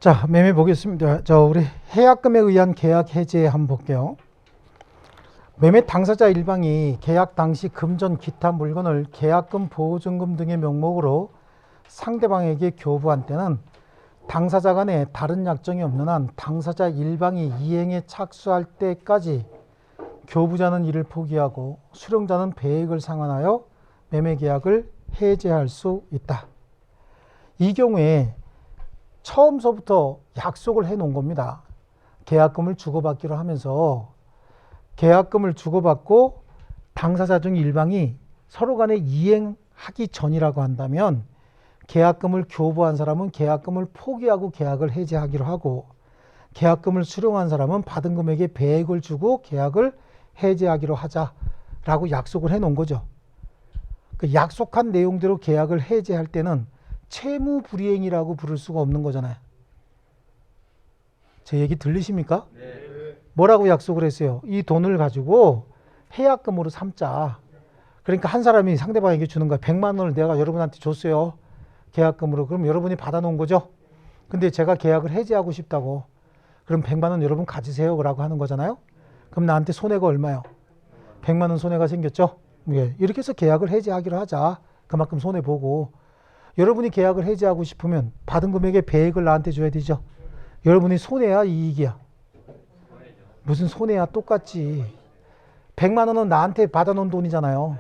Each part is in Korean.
자, 매매 보겠습니다. 우리 해약금에 의한 계약 해제 한번 볼게요. 매매 당사자 일방이 계약 당시 금전 기타 물건을 계약금, 보증금 등의 명목으로 상대방에게 교부한 때는 당사자 간에 다른 약정이 없는 한 당사자 일방이 이행에 착수할 때까지 교부자는 이를 포기하고 수령자는 배액을 상환하여 매매 계약을 해제할 수 있다. 이 경우에 처음서부터 약속을 해 놓은 겁니다. 계약금을 주고받기로 하면서 계약금을 주고받고 당사자 중 일방이 서로 간에 이행하기 전이라고 한다면 계약금을 교부한 사람은 계약금을 포기하고 계약을 해제하기로 하고, 계약금을 수령한 사람은 받은 금액의 배액을 주고 계약을 해제하기로 하자라고 약속을 해 놓은 거죠. 그 약속한 내용대로 계약을 해제할 때는 채무불이행이라고 부를 수가 없는 거잖아요. 제 얘기 들리십니까? 네. 뭐라고 약속을 했어요? 이 돈을 가지고 해약금으로 삼자. 그러니까 한 사람이 상대방에게 주는 거야. 100만 원을 내가 여러분한테 줬어요. 계약금으로. 그럼 여러분이 받아놓은 거죠. 근데 제가 계약을 해제하고 싶다고. 그럼 100만 원 여러분 가지세요. 라고 하는 거잖아요. 그럼 나한테 손해가 얼마요? 100만 원 손해가 생겼죠. 예. 이렇게 해서 계약을 해제하기로 하자. 그만큼 손해보고. 여러분이 계약을 해제하고 싶으면 받은 금액의 배액을 나한테 줘야 되죠. 여러분이 손해야 이익이야? 무슨 손해야? 똑같지. 100만 원은 나한테 받아놓은 돈이잖아요.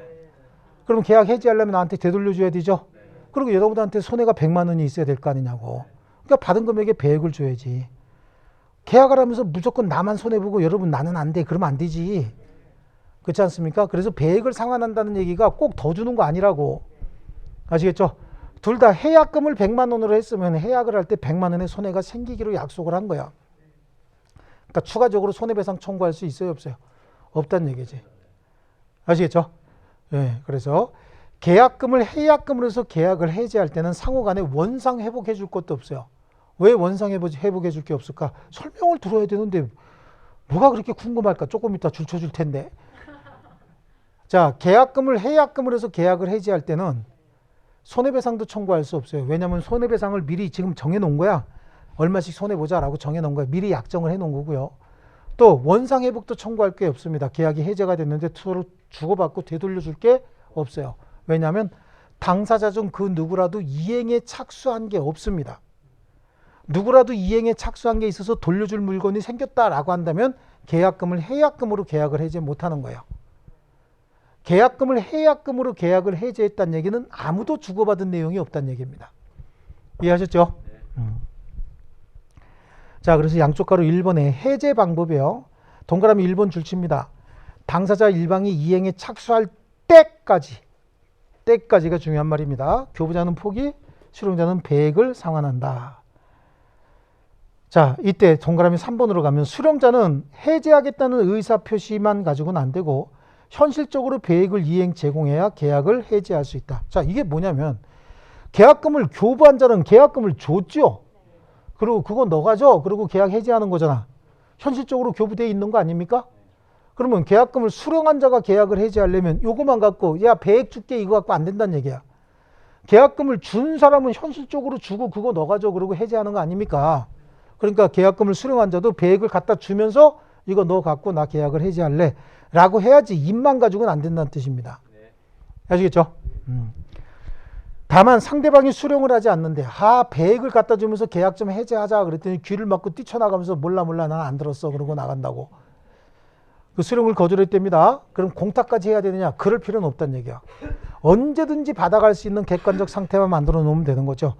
그럼 계약 해지하려면 나한테 되돌려줘야 되죠. 그리고 여러분한테 손해가 100만 원이 있어야 될 거 아니냐고. 그러니까 받은 금액의 배액을 줘야지. 계약을 하면서 무조건 나만 손해보고 여러분 나는 안 돼. 그러면 안 되지. 그렇지 않습니까? 그래서 배액을 상환한다는 얘기가 꼭 더 주는 거 아니라고. 아시겠죠? 둘 다 해약금을 100만 원으로 했으면 해약을 할 때 100만 원의 손해가 생기기로 약속을 한 거야. 그러니까 추가적으로 손해배상 청구할 수 있어요, 없어요? 없다는 얘기지. 아시겠죠? 예, 그래서 계약금을 해약금으로 해서 계약을 해지할 때는 상호 간에 원상 회복해 줄 것도 없어요. 왜 원상 회복해 줄 게 없을까? 설명을 들어야 되는데 뭐가 그렇게 궁금할까? 조금 이따 줄 쳐줄 텐데. 자, 계약금을 해약금으로 해서 계약을 해지할 때는 손해배상도 청구할 수 없어요. 왜냐하면 손해배상을 미리 지금 정해놓은 거야. 얼마씩 손해보자라고 정해놓은 거야. 미리 약정을 해놓은 거고요. 또 원상회복도 청구할 게 없습니다. 계약이 해제가 됐는데 서로 주고받고 되돌려줄 게 없어요. 왜냐하면 당사자 중 그 누구라도 이행에 착수한 게 없습니다. 누구라도 이행에 착수한 게 있어서 돌려줄 물건이 생겼다라고 한다면 계약금을 해약금으로 계약을 해제 못하는 거예요. 계약금을 해약금으로 계약을 해제했다는 얘기는 아무도 주고받은 내용이 없다는 얘기입니다. 이해하셨죠? 자, 그래서 양쪽 가로 1번에 해제 방법이요. 동그라미 1번 줄칩니다. 당사자 일방이 이행에 착수할 때까지가 중요한 말입니다. 교부자는 포기, 수령자는 배액을 상환한다. 자, 이때 동그라미 3번으로 가면 수령자는 해제하겠다는 의사표시만 가지고는 안 되고 현실적으로 배액을 이행 제공해야 계약을 해제할 수 있다. 자, 이게 뭐냐면 계약금을 교부한 자는 계약금을 줬죠. 그리고 그거 너가 줘. 그리고 계약 해제하는 거잖아. 현실적으로 교부되어 있는 거 아닙니까? 그러면 계약금을 수령한 자가 계약을 해제하려면 요거만 갖고 야 배액 줄게 이거 갖고 안 된다는 얘기야. 계약금을 준 사람은 현실적으로 주고 그거 너가 줘. 그리고 해제하는 거 아닙니까? 그러니까 계약금을 수령한 자도 배액을 갖다 주면서 이거 너 갖고 나 계약을 해제할래 라고 해야지 입만 가지고는 안 된다는 뜻입니다. 아시겠죠? 다만 상대방이 수령을 하지 않는데 배액을 갖다 주면서 계약 좀 해제하자 그랬더니 귀를 막고 뛰쳐나가면서 몰라 난 안 들었어 그러고 나간다고. 그 수령을 거절했답니다. 그럼 공탁까지 해야 되느냐? 그럴 필요는 없다는 얘기야. 언제든지 받아갈 수 있는 객관적 상태만 만들어 놓으면 되는 거죠.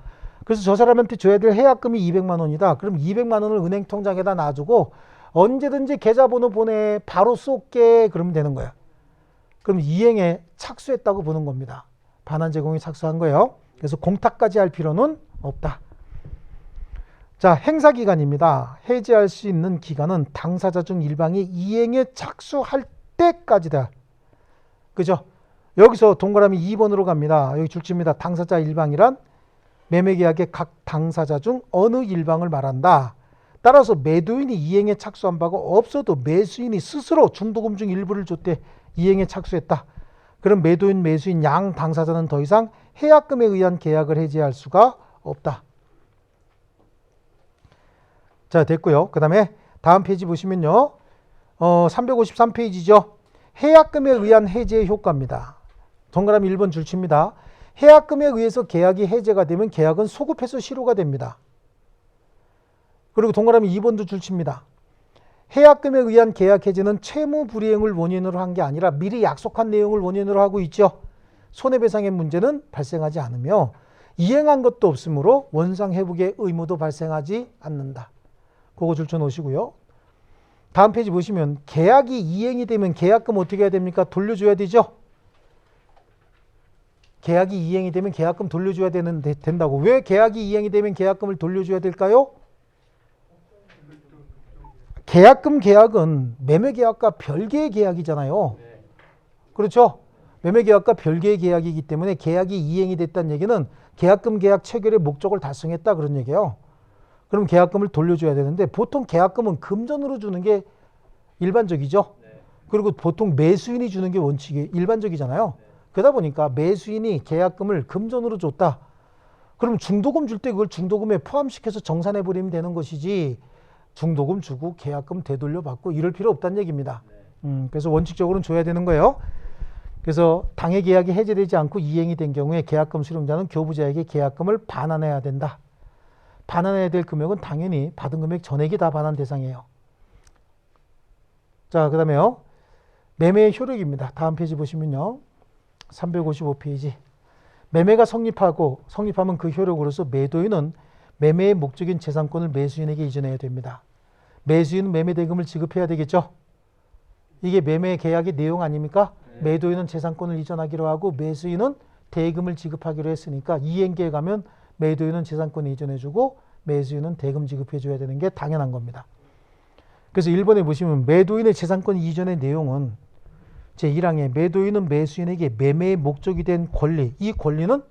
그래서 저 사람한테 줘야 될 해약금이 200만 원이다. 그럼 200만 원을 은행 통장에다 놔주고 언제든지 계좌번호 보내 바로 쏠게 그러면 되는 거야. 그럼 이행에 착수했다고 보는 겁니다. 반환 제공에 착수한 거예요. 그래서 공탁까지 할 필요는 없다. 자, 행사기간입니다. 해지할 수 있는 기간은 당사자 중 일방이 이행에 착수할 때까지다. 그죠? 여기서 동그라미 2번으로 갑니다. 여기 줄칩니다. 당사자 일방이란 매매계약의 각 당사자 중 어느 일방을 말한다. 따라서 매도인이 이행에 착수한 바가 없어도 매수인이 스스로 중도금 중 일부를 줬대 이행에 착수했다. 그럼 매도인, 매수인 양 당사자는 더 이상 해약금에 의한 계약을 해지할 수가 없다. 자, 됐고요. 그 다음에 다음 페이지 보시면요. 353페이지죠. 해약금에 의한 해제의 효과입니다. 동그라미 1번 줄칩니다. 해약금에 의해서 계약이 해제가 되면 계약은 소급해서 실효가 됩니다. 그리고 동그라미 2번도 줄칩니다. 해약금에 의한 계약 해제는 채무 불이행을 원인으로 한 게 아니라 미리 약속한 내용을 원인으로 하고 있죠. 손해배상의 문제는 발생하지 않으며 이행한 것도 없으므로 원상 회복의 의무도 발생하지 않는다. 그거 줄쳐 놓으시고요. 다음 페이지 보시면 계약이 이행이 되면 계약금 어떻게 해야 됩니까? 돌려줘야 되죠. 계약이 이행이 되면 계약금 돌려줘야 된다고. 왜 계약이 이행이 되면 계약금을 돌려줘야 될까요? 계약은 매매계약과 별개의 계약이잖아요. 그렇죠? 매매계약과 별개의 계약이기 때문에 계약이 이행이 됐다는 얘기는 계약금 계약 체결의 목적을 달성했다 그런 얘기예요. 그럼 계약금을 돌려줘야 되는데 보통 계약금은 금전으로 주는 게 일반적이죠. 그리고 보통 매수인이 주는 게 원칙이 일반적이잖아요. 그러다 보니까 매수인이 계약금을 금전으로 줬다. 그럼 중도금 줄 때 그걸 중도금에 포함시켜서 정산해버리면 되는 것이지 중도금 주고 계약금 되돌려 받고 이럴 필요 없다는 얘기입니다. 그래서 원칙적으로는 줘야 되는 거예요. 그래서 당해 계약이 해제되지 않고 이행이 된 경우에 계약금 수령자는 교부자에게 계약금을 반환해야 된다. 반환해야 될 금액은 당연히 받은 금액 전액이 다 반환 대상이에요. 자, 그 다음에요. 매매의 효력입니다. 다음 페이지 보시면요. 355페이지. 매매가 성립하면 그 효력으로서 매도인은 매매의 목적인 재산권을 매수인에게 이전해야 됩니다. 매수인은 매매 대금을 지급해야 되겠죠. 이게 매매 계약의 내용 아닙니까? 매도인은 재산권을 이전하기로 하고 매수인은 대금을 지급하기로 했으니까 이행기에 가면 매도인은 재산권을 이전해주고 매수인은 대금 지급해줘야 되는 게 당연한 겁니다. 그래서 1번에 보시면 매도인의 재산권 이전의 내용은 제1항에 매도인은 매수인에게 매매의 목적이 된 권리, 이 권리는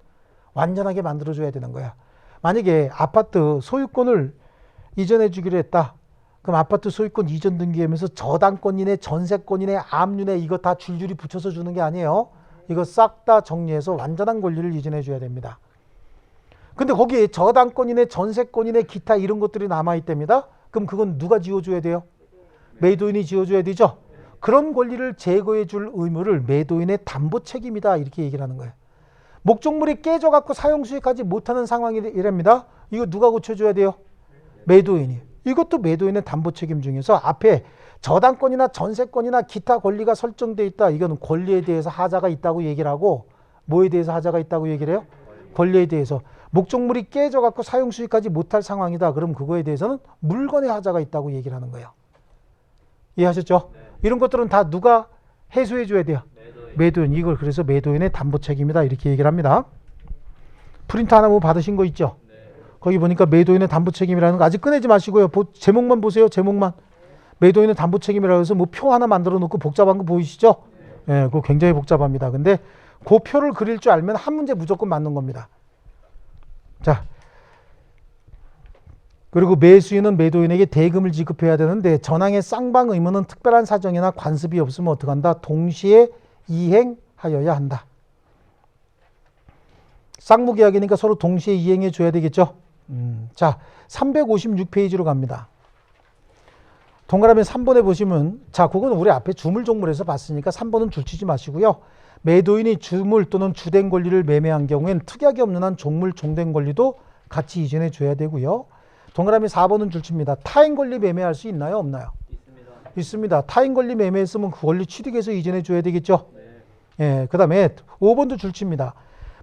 완전하게 만들어줘야 되는 거야. 만약에 아파트 소유권을 이전해 주기로 했다. 그럼 아파트 소유권 이전 등기하면서 저당권이네 전세권이네 압류네 이거 다 줄줄이 붙여서 주는 게 아니에요. 이거 싹 다 정리해서 완전한 권리를 이전해 줘야 됩니다. 근데 거기에 저당권이네 전세권이네 기타 이런 것들이 남아있답니다. 그럼 그건 누가 지어줘야 돼요? 매도인이 지어줘야 되죠. 그런 권리를 제거해 줄 의무를 매도인의 담보 책임이다 이렇게 얘기를 하는 거예요. 목적물이 깨져갖고 사용수익하지 못하는 상황이랍니다. 이거 누가 고쳐줘야 돼요? 매도인이. 이것도 매도인의 담보 책임 중에서 앞에 저당권이나 전세권이나 기타 권리가 설정돼 있다. 이거는 권리에 대해서 하자가 있다고 얘기를 하고 뭐에 대해서 하자가 있다고 얘기를 해요? 권리에 대해서. 목적물이 깨져갖고 사용수익하지 못할 상황이다. 그럼 그거에 대해서는 물건의 하자가 있다고 얘기를 하는 거예요. 이해하셨죠? 네. 이런 것들은 다 누가 해소해 줘야 돼요? 매도인. 이걸 그래서 매도인의 담보 책임이다 이렇게 얘기를 합니다. 프린트 하나 뭐 받으신 거 있죠? 네. 거기 보니까 매도인의 담보 책임이라는 거 아직 꺼내지 마시고요. 제목만 보세요. 제목만. 매도인의 담보 책임이라고 해서 뭐 표 하나 만들어 놓고 복잡한 거 보이시죠? 네. 그거 굉장히 복잡합니다. 근데 그 표를 그릴 줄 알면 한 문제 무조건 맞는 겁니다. 자, 그리고 매수인은 매도인에게 대금을 지급해야 되는데 전항의 쌍방 의무는 특별한 사정이나 관습이 없으면 어떻게 한다? 동시에 이행하여야 한다. 쌍무계약이니까 서로 동시에 이행해 줘야 되겠죠. 자, 356페이지로 갑니다. 동그라미 3번에 보시면 자, 그거는 우리 앞에 주물종물에서 봤으니까 3번은 줄치지 마시고요. 매도인이 주물 또는 주된 권리를 매매한 경우엔 특약이 없는 한 종물 종된 권리도 같이 이전해 줘야 되고요. 동그라미 4번은 줄칩니다. 타인 권리 매매할 수 있나요? 없나요? 있습니다. 있습니다. 타인 권리 매매했으면 그 권리 취득해서 이전해 줘야 되겠죠. 네. 예, 그 다음에 5번도 줄칩니다.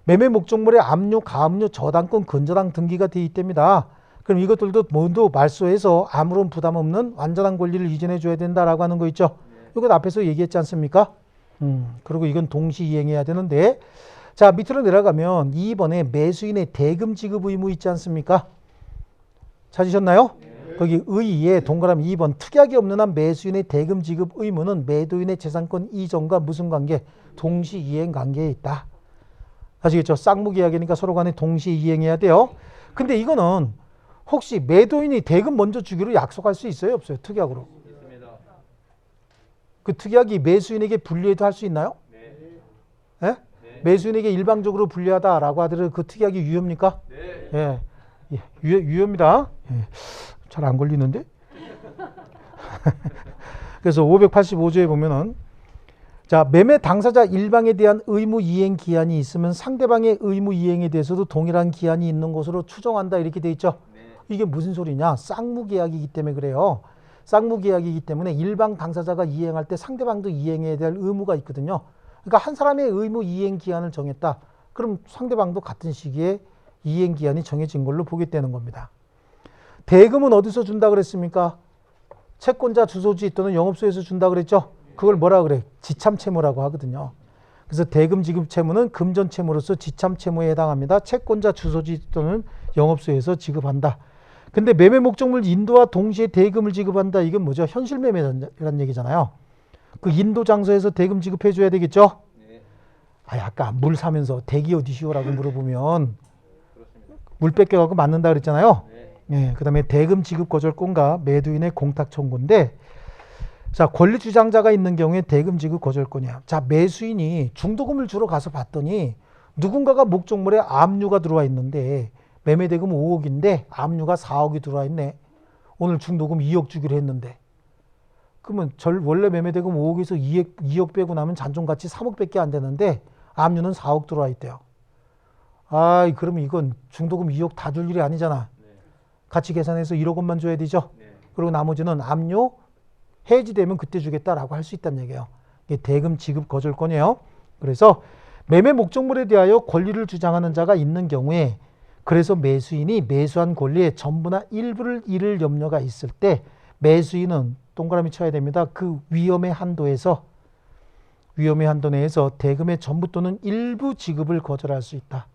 매매 목적물의 압류, 가압류, 저당권, 근저당 등기가 되어 있답니다. 그럼 이것들도 모두 말소해서 아무런 부담 없는 완전한 권리를 이전해 줘야 된다라고 하는 거 있죠. 네. 이것 앞에서 얘기했지 않습니까? 그리고 이건 동시 이행해야 되는데 자, 밑으로 내려가면 2번에 매수인의 대금 지급 의무 있지 않습니까? 찾으셨나요? 네. 거기 의의에 동그라미 2번 특약이 없는 한 매수인의 대금 지급 의무는 매도인의 재산권 이전과 무슨 관계? 동시 이행 관계에 있다. 아시겠죠? 쌍무계약이니까 서로 간에 동시 이행해야 돼요. 근데 이거는 혹시 매도인이 대금 먼저 주기로 약속할 수 있어요? 없어요? 특약으로. 그 특약이 매수인에게 불리해도 할 수 있나요? 네. 네? 매수인에게 일방적으로 불리하다라고 하더라도 그 특약이 유효입니까? 네. 예. 유효입니다. 예. 잘 안 걸리는데? 그래서 585조에 보면은 자, 매매 당사자 일방에 대한 의무 이행 기한이 있으면 상대방의 의무 이행에 대해서도 동일한 기한이 있는 것으로 추정한다 이렇게 돼 있죠. 이게 무슨 소리냐? 쌍무계약이기 때문에 그래요. 쌍무계약이기 때문에 일방 당사자가 이행할 때 상대방도 이행해야 될 의무가 있거든요. 그러니까 한 사람의 의무 이행 기한을 정했다. 그럼 상대방도 같은 시기에 이행 기한이 정해진 걸로 보게 되는 겁니다. 대금은 어디서 준다 그랬습니까? 채권자 주소지 또는 영업소에서 준다 그랬죠. 그걸 뭐라 그래? 지참채무라고 하거든요. 그래서 대금 지급 채무는 금전채무로서 지참채무에 해당합니다. 채권자 주소지 또는 영업소에서 지급한다. 근데 매매 목적물 인도와 동시에 대금을 지급한다. 이건 뭐죠? 현실 매매라는 얘기잖아요. 그 인도 장소에서 대금 지급해 줘야 되겠죠? 아까 물 사면서 대기 어디시오라고 물어보면 물 뺏겨갖고 맞는다 그랬잖아요. 그 다음에 대금 지급 거절권과 매도인의 공탁 청구인데, 자, 권리 주장자가 있는 경우에 대금 지급 거절권이야. 자, 매수인이 중도금을 주러 가서 봤더니 누군가가 목적물에 압류가 들어와 있는데 매매 대금 5억인데 압류가 4억이 들어와 있네. 오늘 중도금 2억 주기로 했는데. 그러면 원래 매매 대금 5억에서 2억 빼고 나면 잔존가치 3억밖에 안 되는데 압류는 4억 들어와 있대요. 그러면 이건 중도금 2억 다 줄 일이 아니잖아. 같이 계산해서 1억 원만 줘야 되죠. 그리고 나머지는 압류 해지되면 그때 주겠다라고 할 수 있다는 얘기예요. 이게 대금 지급 거절권이에요. 그래서 매매 목적물에 대하여 권리를 주장하는 자가 있는 경우에, 그래서 매수인이 매수한 권리의 전부나 일부를 잃을 염려가 있을 때 매수인은 동그라미 쳐야 됩니다. 그 위험의 한도 내에서 대금의 전부 또는 일부 지급을 거절할 수 있다.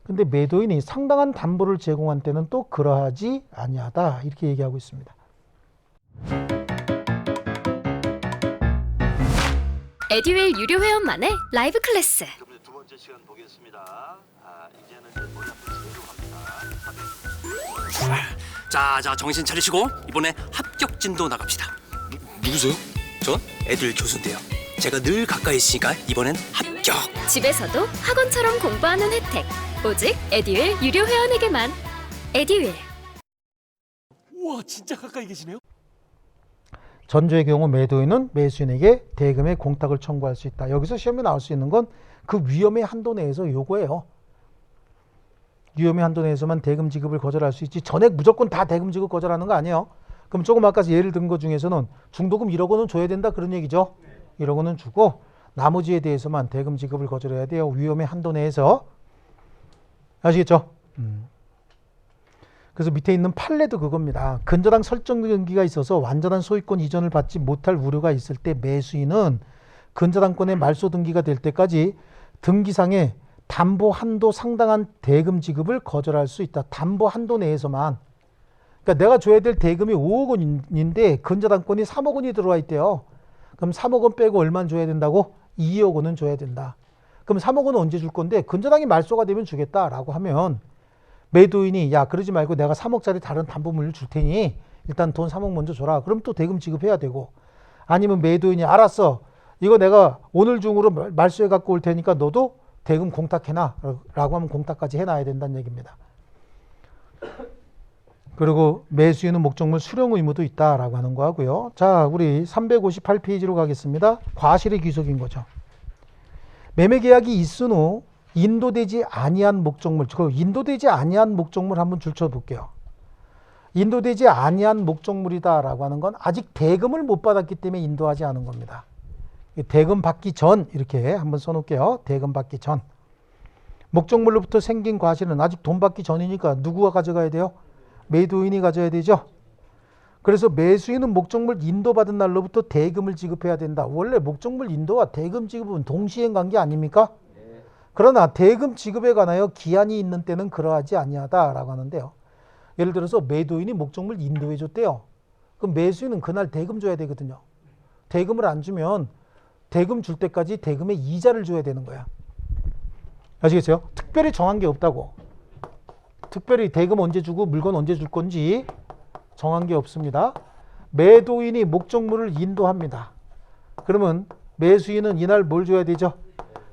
근데 매도인이 상당한 담보를 제공한 때는 또 그러하지 아니하다. 이렇게 얘기하고 있습니다. 에듀윌 유료 회원만의 라이브 클래스. 두 번째 시간 보겠습니다. 이제는 머리 앞에 세로 갑니다. 자, 정신 차리시고 이번에 합격 진도 나갑시다. 누구세요? 전 애들 교수인데요. 제가 늘 가까이 있으니까 이번엔 합격. 집에서도 학원처럼 공부하는 혜택. 오직 에듀윌 유료 회원에게만. 에듀윌. 우와, 진짜 가까이 계시네요. 전조의 경우 매도인은 매수인에게 대금의 공탁을 청구할 수 있다. 여기서 시험에 나올 수 있는 건 그 위험의 한도 내에서 요거예요. 위험의 한도 내에서만 대금 지급을 거절할 수 있지 전액 무조건 다 대금 지급 거절하는 거 아니에요. 그럼 조금 아까 예를 든 것 중에서는 중도금 1억 원은 줘야 된다 그런 얘기죠. 1억 원은 주고 나머지에 대해서만 대금 지급을 거절해야 돼요. 위험의 한도 내에서. 아시겠죠? 그래서 밑에 있는 판례도 그겁니다. 근저당 설정 등기가 있어서 완전한 소유권 이전을 받지 못할 우려가 있을 때 매수인은 근저당권의 말소 등기가 될 때까지 등기상에 담보 한도 상당한 대금 지급을 거절할 수 있다. 담보 한도 내에서만. 그러니까 내가 줘야 될 대금이 5억 원인데 근저당권이 3억 원이 들어와 있대요. 그럼 3억 원 빼고 얼마나 줘야 된다고? 2억 원은 줘야 된다. 그럼 3억 원은 언제 줄 건데 근저당이 말소가 되면 주겠다라고 하면 매도인이 야 그러지 말고 내가 3억짜리 다른 담보물을 줄 테니 일단 돈 3억 먼저 줘라. 그럼 또 대금 지급해야 되고, 아니면 매도인이 알았어. 이거 내가 오늘 중으로 말소해 갖고 올 테니까 너도 대금 공탁해놔 라고 하면 공탁까지 해놔야 된다는 얘기입니다. 그리고 매수인은 목적물 수령 의무도 있다라고 하는 거 하고요. 자, 우리 358페이지로 가겠습니다. 과실의 귀속인 거죠. 매매계약이 있은 후 인도되지 아니한 목적물, 인도되지 아니한 목적물 한번 줄쳐 볼게요. 인도되지 아니한 목적물이다라고 하는 건 아직 대금을 못 받았기 때문에 인도하지 않은 겁니다. 대금 받기 전 이렇게 한번 써놓을게요. 대금 받기 전. 목적물로부터 생긴 과실은 아직 돈 받기 전이니까 누구가 가져가야 돼요? 매도인이 가져야 되죠. 그래서 매수인은 목적물 인도받은 날로부터 대금을 지급해야 된다. 원래 목적물 인도와 대금 지급은 동시행 관계 아닙니까? 그러나 대금 지급에 관하여 기한이 있는 때는 그러하지 아니하다라고 하는데요. 예를 들어서 매도인이 목적물 인도해 줬대요. 그럼 매수인은 그날 대금 줘야 되거든요. 대금을 안 주면 대금 줄 때까지 대금의 이자를 줘야 되는 거야. 아시겠어요? 특별히 정한 게 없다고. 특별히 대금 언제 주고 물건 언제 줄 건지 정한 게 없습니다. 매도인이 목적물을 인도합니다. 그러면 매수인은 이날 뭘 줘야 되죠?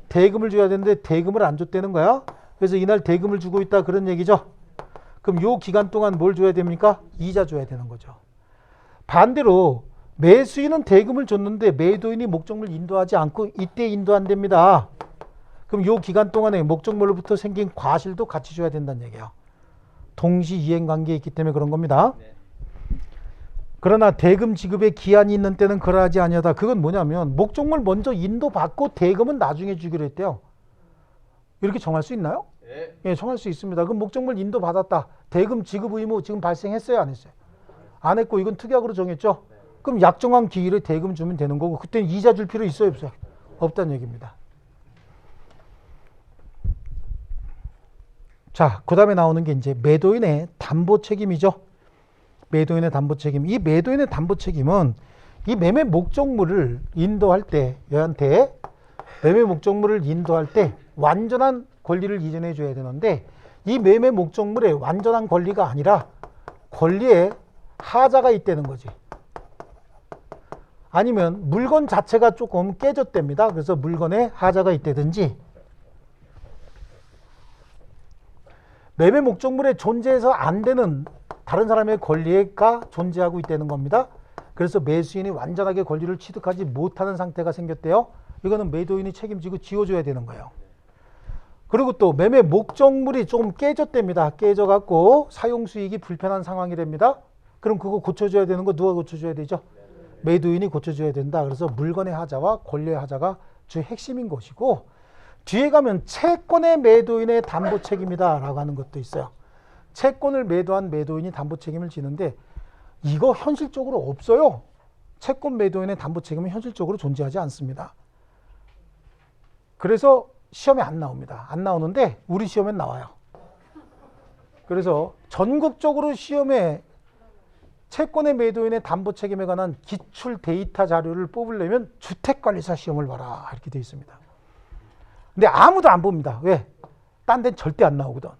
대금을 줘야 되는데 대금을 안 줬다는 거야. 그래서 이날 대금을 주고 있다 그런 얘기죠. 그 그럼 요 기간 동안 뭘 줘야 됩니까? 이자 줘야 되는 거죠. 반대로 매수인은 대금을 줬는데 매도인이 목적물 인도하지 않고 이때 인도 안 됩니다. 그럼 요 기간 동안에 목적물로부터 생긴 과실도 같이 줘야 된다는 얘기예요. 동시 이행 관계에 있기 때문에 그런 겁니다. 그러나 대금 지급에 기한이 있는 때는 그러하지 아니하다. 그건 뭐냐면 목적물 먼저 인도받고 대금은 나중에 주기로 했대요. 이렇게 정할 수 있나요? 예, 정할 수 있습니다. 그럼 목적물 인도받았다. 대금 지급 의무 지금 발생했어요? 안 했어요? 안 했고 이건 특약으로 정했죠? 그럼 약정한 기일에 대금 주면 되는 거고 그때는 이자 줄 필요 있어요? 없어요? 없다는 얘기입니다. 자, 그 다음에 나오는 게 이제 매도인의 담보 책임이죠. 매도인의 담보 책임. 이 매도인의 담보 책임은 이 매매 목적물을 인도할 때 얘한테 매매 목적물을 인도할 때 완전한 권리를 이전해 줘야 되는데 이 매매 목적물에 완전한 권리가 아니라 권리에 하자가 있다는 거지. 아니면 물건 자체가 조금 깨졌답니다. 그래서 물건에 하자가 있다든지 매매 목적물에 존재해서 안 되는 다른 사람의 권리가 존재하고 있다는 겁니다. 그래서 매수인이 완전하게 권리를 취득하지 못하는 상태가 생겼대요. 이거는 매도인이 책임지고 지워줘야 되는 거예요. 그리고 또 매매 목적물이 조금 깨졌답니다. 깨져갖고 사용수익이 불편한 상황이 됩니다. 그럼 그거 고쳐줘야 되는 거 누가 고쳐줘야 되죠? 매도인이 고쳐줘야 된다. 그래서 물건의 하자와 권리의 하자가 주 핵심인 것이고 뒤에 가면 채권의 매도인의 담보 책임이다 라고 하는 것도 있어요. 채권을 매도한 매도인이 담보 책임을 지는데 이거 현실적으로 없어요. 채권 매도인의 담보 책임은 현실적으로 존재하지 않습니다. 그래서 시험에 안 나옵니다. 안 나오는데 우리 시험엔 나와요. 그래서 전국적으로 시험에 채권의 매도인의 담보 책임에 관한 기출 데이터 자료를 뽑으려면 주택관리사 시험을 봐라 이렇게 되어 있습니다. 근데 아무도 안 봅니다. 왜? 딴 데는 절대 안 나오거든.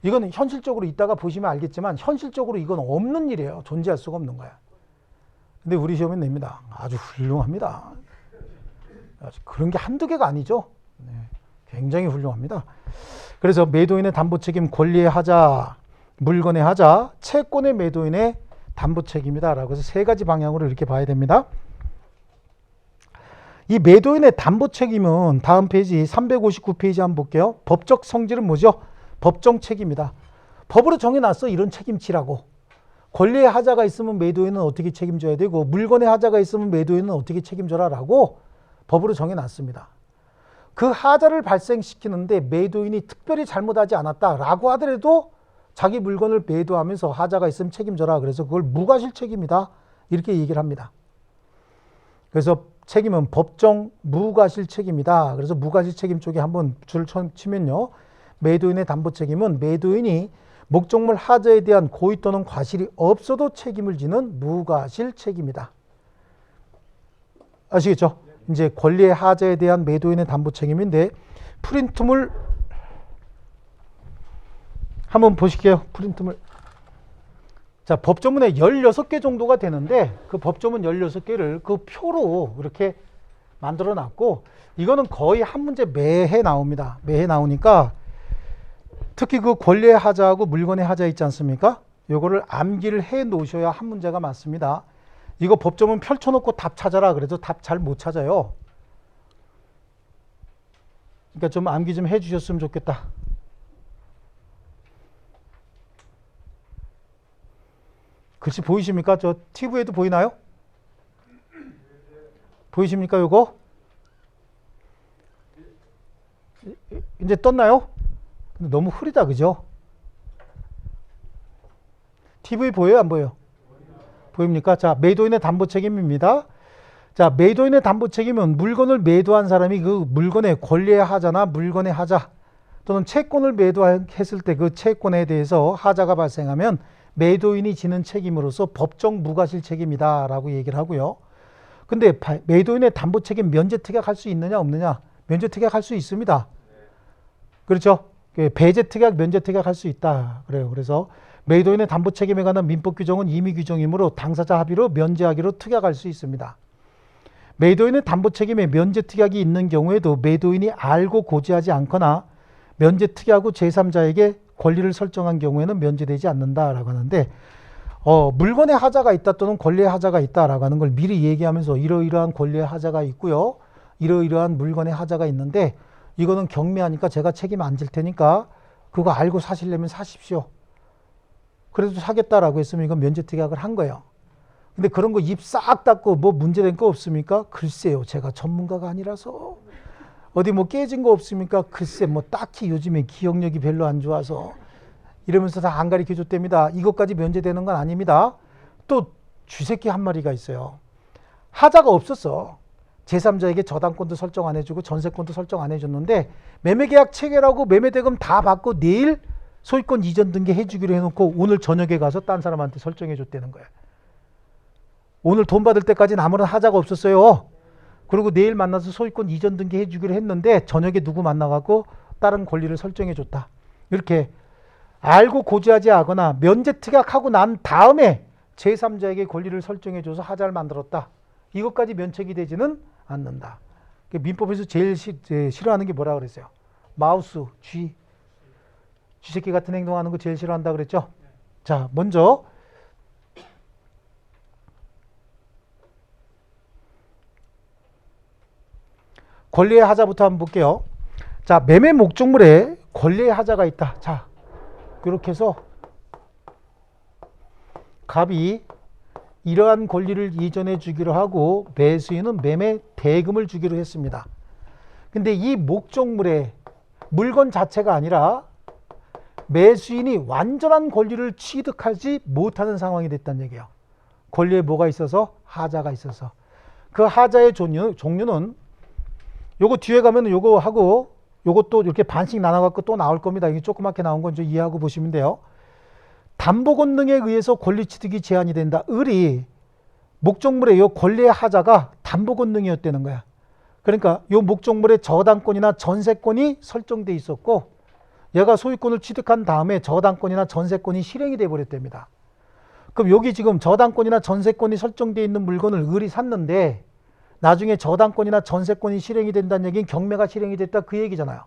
이거는 현실적으로 이따가 보시면 알겠지만 현실적으로 이건 없는 일이에요. 존재할 수가 없는 거야. 근데 우리 시험엔 냅니다. 아주 훌륭합니다. 그런 게 한두 개가 아니죠. 네, 굉장히 훌륭합니다. 그래서 매도인의 담보 책임, 권리의 하자, 물건의 하자, 채권의 매도인의 담보 책임이다라고 해서 세 가지 방향으로 이렇게 봐야 됩니다. 이 매도인의 담보 책임은 다음 페이지 359페이지 한번 볼게요. 법적 성질은 뭐죠? 법정 책임이다. 법으로 정해놨어. 이런 책임지라고. 권리의 하자가 있으면 매도인은 어떻게 책임져야 되고 물건의 하자가 있으면 매도인은 어떻게 책임져라 라고 법으로 정해놨습니다. 그 하자를 발생시키는데 매도인이 특별히 잘못하지 않았다라고 하더라도 자기 물건을 매도하면서 하자가 있으면 책임져라. 그래서 그걸 무과실 책임이다. 이렇게 얘기를 합니다. 그래서 책임은 법정 무과실 책임이다. 그래서 무과실 책임 쪽에 한번 줄을 치면요. 매도인의 담보 책임은 매도인이 목적물 하자에 대한 고의 또는 과실이 없어도 책임을 지는 무과실 책임이다. 아시겠죠? 이제 권리의 하자에 대한 매도인의 담보 책임인데 프린트물 한번 보실게요. 프린트물. 자, 법조문에 16개 정도가 되는데 그 법조문 16개를 그 표로 이렇게 만들어 놨고 이거는 거의 한 문제 매해 나옵니다. 매해 나오니까 특히 그 권리의 하자하고 물건의 하자 있지 않습니까? 요거를 암기를 해 놓으셔야 한 문제가 맞습니다. 이거 법조문 펼쳐놓고 답 찾아라 그래도 답 잘 못 찾아요. 그러니까 좀 암기 좀 해 주셨으면 좋겠다. 글씨 보이십니까? 저 TV에도 보이나요? 보이십니까? 요거? 이제 떴나요? 근데 너무 흐리다, 그죠? TV 보여요? 안 보여요? 보입니까? 자, 매도인의 담보 책임입니다. 자, 매도인의 담보 책임은 물건을 매도한 사람이 그 물건의 권리의 하자나 물건의 하자 또는 채권을 매도했을 때 그 채권에 대해서 하자가 발생하면 매도인이 지는 책임으로서 법정 무과실 책임이다 라고 얘기를 하고요. 근데 매도인의 담보 책임 면제 특약할 수 있느냐 없느냐? 면제 특약할 수 있습니다. 그렇죠? 배제 특약, 면제 특약할 수 있다. 그래요. 그래서 매도인의 담보 책임에 관한 민법 규정은 임의 규정이므로 당사자 합의로 면제하기로 특약할 수 있습니다. 매도인의 담보 책임에 면제 특약이 있는 경우에도 매도인이 알고 고지하지 않거나 면제 특약 후 제3자에게 권리를 설정한 경우에는 면제되지 않는다라고 하는데 물건의 하자가 있다 또는 권리의 하자가 있다라고 하는 걸 미리 얘기하면서 이러이러한 권리의 하자가 있고요. 이러이러한 물건의 하자가 있는데 이거는 경매하니까 제가 책임 안 질 테니까 그거 알고 사시려면 사십시오. 그래도 사겠다라고 했으면 이건 면제특약을 한 거예요. 근데 그런 거 입 싹 닫고 뭐 문제된 거 없습니까? 글쎄요. 제가 전문가가 아니라서. 어디 뭐 깨진 거 없습니까? 글쎄 뭐 딱히 요즘에 기억력이 별로 안 좋아서 이러면서 다 안 가르쳐 줬답니다. 이것까지 면제되는 건 아닙니다. 또 쥐새끼 한 마리가 있어요. 하자가 없었어. 제3자에게 저당권도 설정 안 해주고 전세권도 설정 안 해줬는데 매매계약 체결하고 매매대금 다 받고 내일 소유권 이전 등기 해주기로 해놓고 오늘 저녁에 가서 딴 사람한테 설정해 줬다는 거야. 오늘 돈 받을 때까지는 아무런 하자가 없었어요. 그리고 내일 만나서 소유권 이전 등기 해주기로 했는데 저녁에 누구 만나갖고 다른 권리를 설정해 줬다. 이렇게 알고 고지하지 하거나 면제특약하고 난 다음에 제3자에게 권리를 설정해 줘서 하자를 만들었다. 이것까지 면책이 되지는 않는다. 민법에서 제일 싫어하는 게 뭐라 그랬어요? 마우스, 쥐새끼 같은 행동하는 거 제일 싫어한다 그랬죠? 자, 먼저 권리의 하자부터 한번 볼게요. 자, 매매 목적물에 권리의 하자가 있다. 자, 이렇게 해서 갑이 이러한 권리를 이전해 주기로 하고 매수인은 매매 대금을 주기로 했습니다. 근데 이 목적물의 물건 자체가 아니라 매수인이 완전한 권리를 취득하지 못하는 상황이 됐다는 얘기예요. 권리에 뭐가 있어서? 하자가 있어서. 그 하자의 종류는 요거 뒤에 가면 요거 하고 요것도 이렇게 반씩 나눠갖고 또 나올 겁니다. 이게 조그맣게 나온 건 좀 이해하고 보시면 돼요. 담보 권능에 의해서 권리 취득이 제한이 된다. 을이 목적물의 요 권리의 하자가 담보 권능이었다는 거야. 그러니까 요 목적물의 저당권이나 전세권이 설정돼 있었고 얘가 소유권을 취득한 다음에 저당권이나 전세권이 실행이 돼 버렸답니다. 그럼 여기 지금 저당권이나 전세권이 설정돼 있는 물건을 을이 샀는데 나중에 저당권이나 전세권이 실행이 된다는 얘기는 경매가 실행이 됐다 그 얘기잖아요.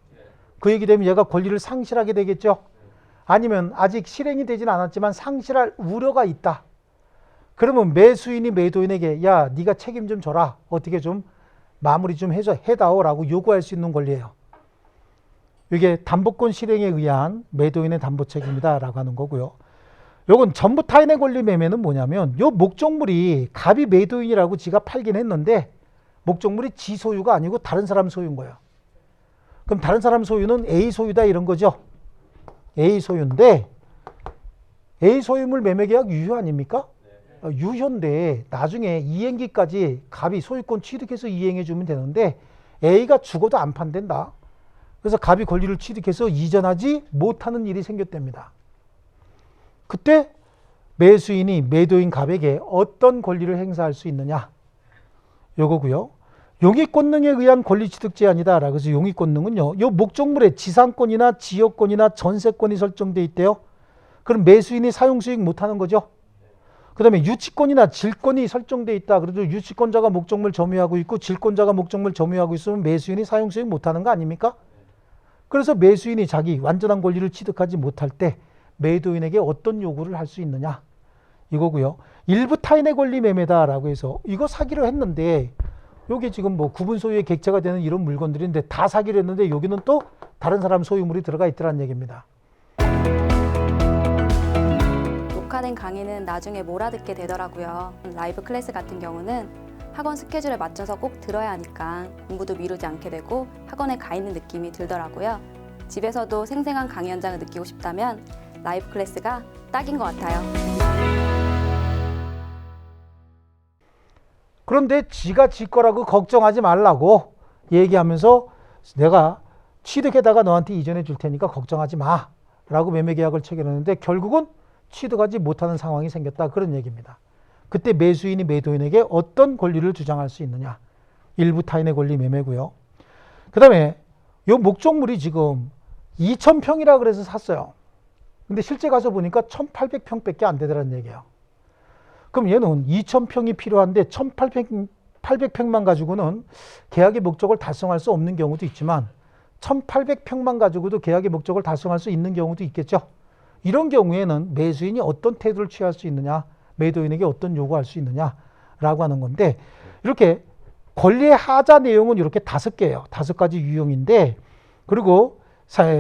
그 얘기 되면 얘가 권리를 상실하게 되겠죠. 아니면 아직 실행이 되진 않았지만 상실할 우려가 있다. 그러면 매수인이 매도인에게 야 네가 책임 좀 져라. 어떻게 좀 마무리 좀 해다오라고 요구할 수 있는 권리예요. 이게 담보권 실행에 의한 매도인의 담보 책임이다 라고 하는 거고요. 요건 전부 타인의 권리 매매는 뭐냐면 요 목적물이 갑이 매도인이라고 지가 팔긴 했는데 목적물이 지 소유가 아니고 다른 사람 소유인 거예요. 그럼 다른 사람 소유는 A 소유다 이런 거죠. A 소유인데 A 소유물 매매계약 유효 아닙니까? 유효인데 나중에 이행기까지 갑이 소유권 취득해서 이행해 주면 되는데 A가 죽어도 안 판댄다. 그래서 갑이 권리를 취득해서 이전하지 못하는 일이 생겼답니다. 그때 매수인이 매도인 갑에게 어떤 권리를 행사할 수 있느냐 요거고요. 용익권능에 의한 권리 취득 제한이다 라고 해서 용익권능은요 요 목적물에 지상권이나 지역권이나 전세권이 설정돼 있대요. 그럼 매수인이 사용수익 못하는 거죠. 그 다음에 유치권이나 질권이 설정돼 있다. 그래도 유치권자가 목적물 점유하고 있고 질권자가 목적물 점유하고 있으면 매수인이 사용수익 못하는 거 아닙니까? 그래서 매수인이 자기 완전한 권리를 취득하지 못할 때 매도인에게 어떤 요구를 할 수 있느냐 이거고요. 일부 타인의 권리 매매다라고 해서 이거 사기로 했는데 여기 지금 뭐 구분 소유의 객체가 되는 이런 물건들인데 다 사기로 했는데 여기는 또 다른 사람 소유물이 들어가 있더라는 얘기입니다. 녹화된 강의는 나중에 몰아듣게 되더라고요. 라이브 클래스 같은 경우는 학원 스케줄에 맞춰서 꼭 들어야 하니까 공부도 미루지 않게 되고 학원에 가 있는 느낌이 들더라고요. 집에서도 생생한 강의 현장을 느끼고 싶다면 라이브 클래스가 딱인 것 같아요. 그런데 지가 지 거라고 걱정하지 말라고 얘기하면서 내가 취득해다가 너한테 이전해 줄 테니까 걱정하지 마 라고 매매계약을 체결했는데 결국은 취득하지 못하는 상황이 생겼다 그런 얘기입니다. 그때 매수인이 매도인에게 어떤 권리를 주장할 수 있느냐 일부 타인의 권리 매매고요. 그 다음에 이 목적물이 지금 2,000평이라 그래서 샀어요. 근데 실제 가서 보니까 1,800평밖에 안 되더라는 얘기예요. 그럼 얘는 2,000평이 필요한데 1,800평만 가지고는 계약의 목적을 달성할 수 없는 경우도 있지만 1800평만 가지고도 계약의 목적을 달성할 수 있는 경우도 있겠죠. 이런 경우에는 매수인이 어떤 태도를 취할 수 있느냐, 매도인에게 어떤 요구할 수 있느냐라고 하는 건데, 이렇게 권리의 하자 내용은 이렇게 5개예요. 5가지 유형인데, 그리고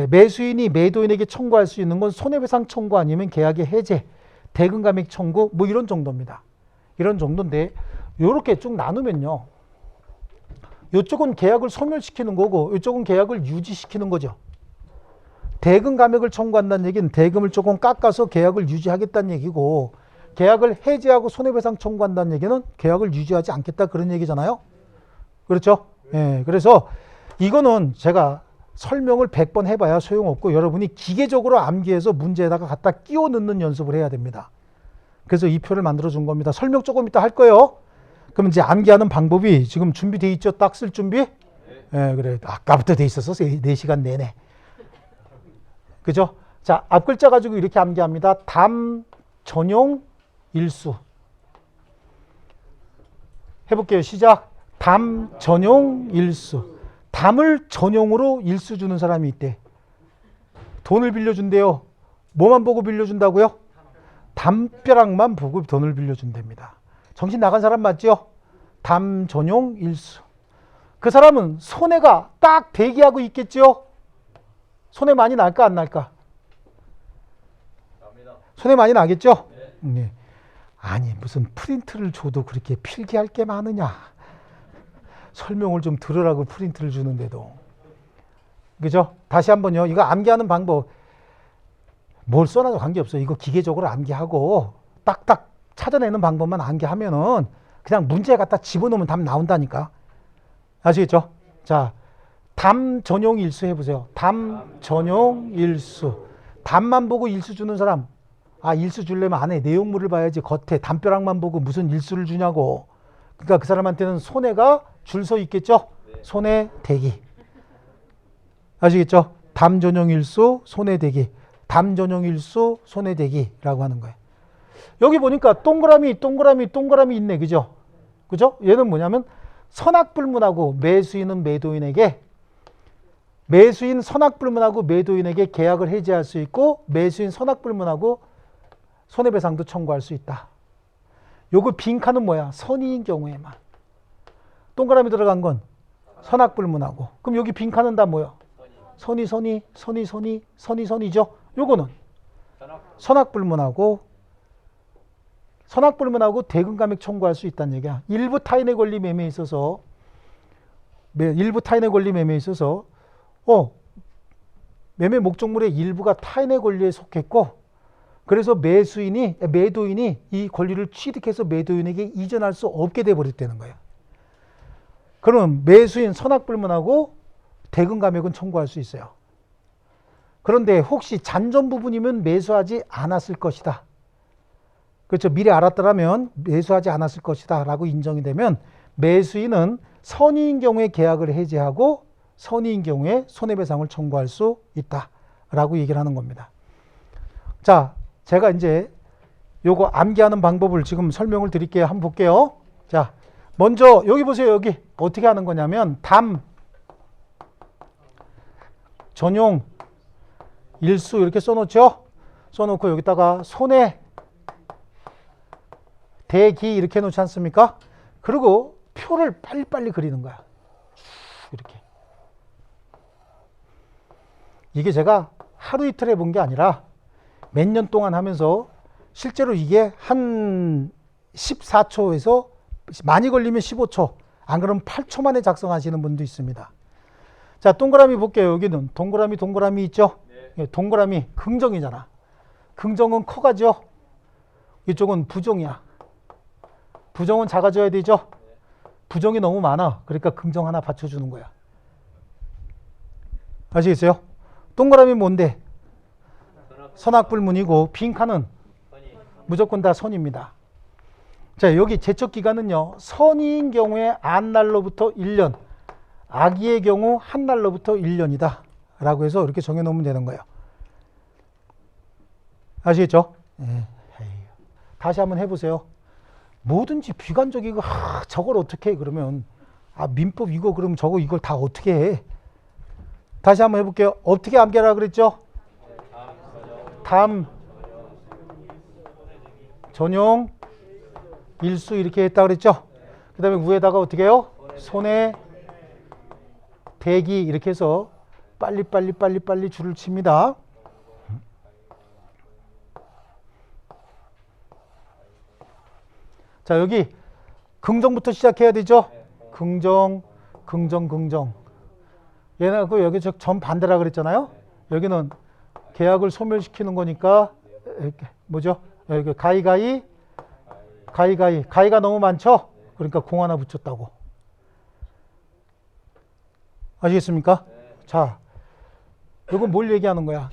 매수인이 매도인에게 청구할 수 있는 건 손해배상 청구 아니면 계약의 해제, 대금감액 청구 뭐 이런 정도입니다. 이런 정도인데 이렇게 쭉 나누면요. 이쪽은 계약을 소멸시키는 거고 이쪽은 계약을 유지시키는 거죠. 대금 감액을 청구한다는 얘기는 대금을 조금 깎아서 계약을 유지하겠다는 얘기고, 계약을 해지하고 손해배상 청구한다는 얘기는 계약을 유지하지 않겠다 그런 얘기잖아요. 그렇죠? 예, 그래서 이거는 제가 설명을 100번 해봐야 소용없고 여러분이 기계적으로 암기해서 문제에다가 갖다 끼워 넣는 연습을 해야 됩니다. 그래서 이 표를 만들어 준 겁니다. 설명 조금 이따 할 거예요. 그럼 이제 암기하는 방법이 지금 준비돼 있죠? 딱 쓸 준비? 예, 그래. 아까부터 돼 있어서 4시간 내내. 그죠? 자, 앞 글자 가지고 이렇게 암기합니다. 담, 전용, 일수. 해볼게요. 시작. 담, 전용, 일수. 담을 전용으로 일수 주는 사람이 있대. 돈을 빌려준대요. 뭐만 보고 빌려준다고요? 담벼락만 보고 돈을 빌려준답니다. 정신 나간 사람 맞죠? 담, 전용, 일수. 그 사람은 손해가 딱 대기하고 있겠죠? 손해 많이 날까 안 날까? 손해 많이 나겠죠? 네. 아니 무슨 프린트를 줘도 그렇게 필기할 게 많으냐. 설명을 좀 들으라고 프린트를 주는데도. 그죠? 다시 한번요. 이거 암기하는 방법. 뭘 써놔도 관계없어요. 이거 기계적으로 암기하고 딱딱 찾아내는 방법만 암기하면은 그냥 문제에 갖다 집어넣으면 답 나온다니까. 아시겠죠? 자, 담 전용 일수 해보세요. 담 전용 일수. 담만 보고 일수 주는 사람. 아, 일수 주려면 안에 내용물을 봐야지. 겉에 담벼락만 보고 무슨 일수를 주냐고. 그러니까 그 사람한테는 손해가 줄 서 있겠죠? 손해 대기. 아시겠죠? 담 전용 일수, 손해 대기. 담 전용 일수, 손해 대기라고 하는 거예요. 여기 보니까 동그라미 있네. 그죠? 그죠? 얘는 뭐냐면 선악불문하고 매수인은 매도인에게, 매수인 선악불문하고 매도인에게 계약을 해지할 수 있고, 매수인 선악불문하고 손해배상도 청구할 수 있다. 요거 빈칸은 뭐야? 선의인 경우에만. 동그라미 들어간 건 선악불문하고. 그럼 여기 빈칸은 다 뭐야? 선이죠? 요거는 선악불문하고 대금감액 청구할 수 있다는 얘기야. 일부 타인의 권리 매매에 있어서 매매 목적물의 일부가 타인의 권리에 속했고, 그래서 매도인이 이 권리를 취득해서 매도인에게 이전할 수 없게 돼버렸다는 거예요. 그럼 매수인 선악불문하고 대금감액은 청구할 수 있어요. 그런데 혹시 잔존 부분이면 매수하지 않았을 것이다. 그렇죠. 미리 알았더라면 매수하지 않았을 것이다 라고 인정이 되면 매수인은 선의인 경우에 계약을 해지하고 선의인 경우에 손해배상을 청구할 수 있다 라고 얘기를 하는 겁니다. 자, 제가 이제 요거 암기하는 방법을 지금 설명을 드릴게요. 한번 볼게요. 자, 먼저 여기 보세요. 여기 어떻게 하는 거냐면 담, 전용, 일수 이렇게 써놓죠. 써놓고 여기다가 손해, 대기 이렇게 해놓지 않습니까? 그리고 표를 빨리빨리 그리는 거야. 이렇게. 이게 제가 하루 이틀 해본 게 아니라 몇 년 동안 하면서 실제로 이게 한 14초에서 많이 걸리면 15초, 안 그러면 8초 만에 작성하시는 분도 있습니다. 자, 동그라미 볼게요. 여기는 동그라미 있죠? 네. 동그라미 긍정이잖아. 긍정은 커가죠? 이쪽은 부정이야. 부정은 작아져야 되죠? 부정이 너무 많아. 그러니까 긍정 하나 받쳐주는 거야. 아시겠어요? 동그라미 뭔데? 선악불문이고 빈칸은 무조건 다 선입니다. 자, 여기 제척기간은요. 선의인 경우에 안날로부터 1년, 악의의 경우 한 날로부터 1년이다 라고 해서 이렇게 정해놓으면 되는 거예요. 아시겠죠? 네. 다시 한번 해보세요. 뭐든지 비관적이고 저걸 어떻게 해 그러면 민법 이거 그럼 저거 이걸 다 어떻게 해? 다시 한번 해볼게요. 어떻게 암기하라 그랬죠? 담, 전용, 일수 이렇게 했다 그랬죠? 그 다음에 위에다가 어떻게 해요? 손에, 대기 이렇게 해서 빨리 줄을 칩니다. 자, 여기 긍정부터 시작해야 되죠? 긍정. 얘네하고 여기 전 반대라 그랬잖아요? 여기는 계약을 소멸시키는 거니까 이렇게 뭐죠? 여기 가이가 너무 많죠? 그러니까 공 하나 붙였다고. 아시겠습니까? 자, 이건 뭘 얘기하는 거야?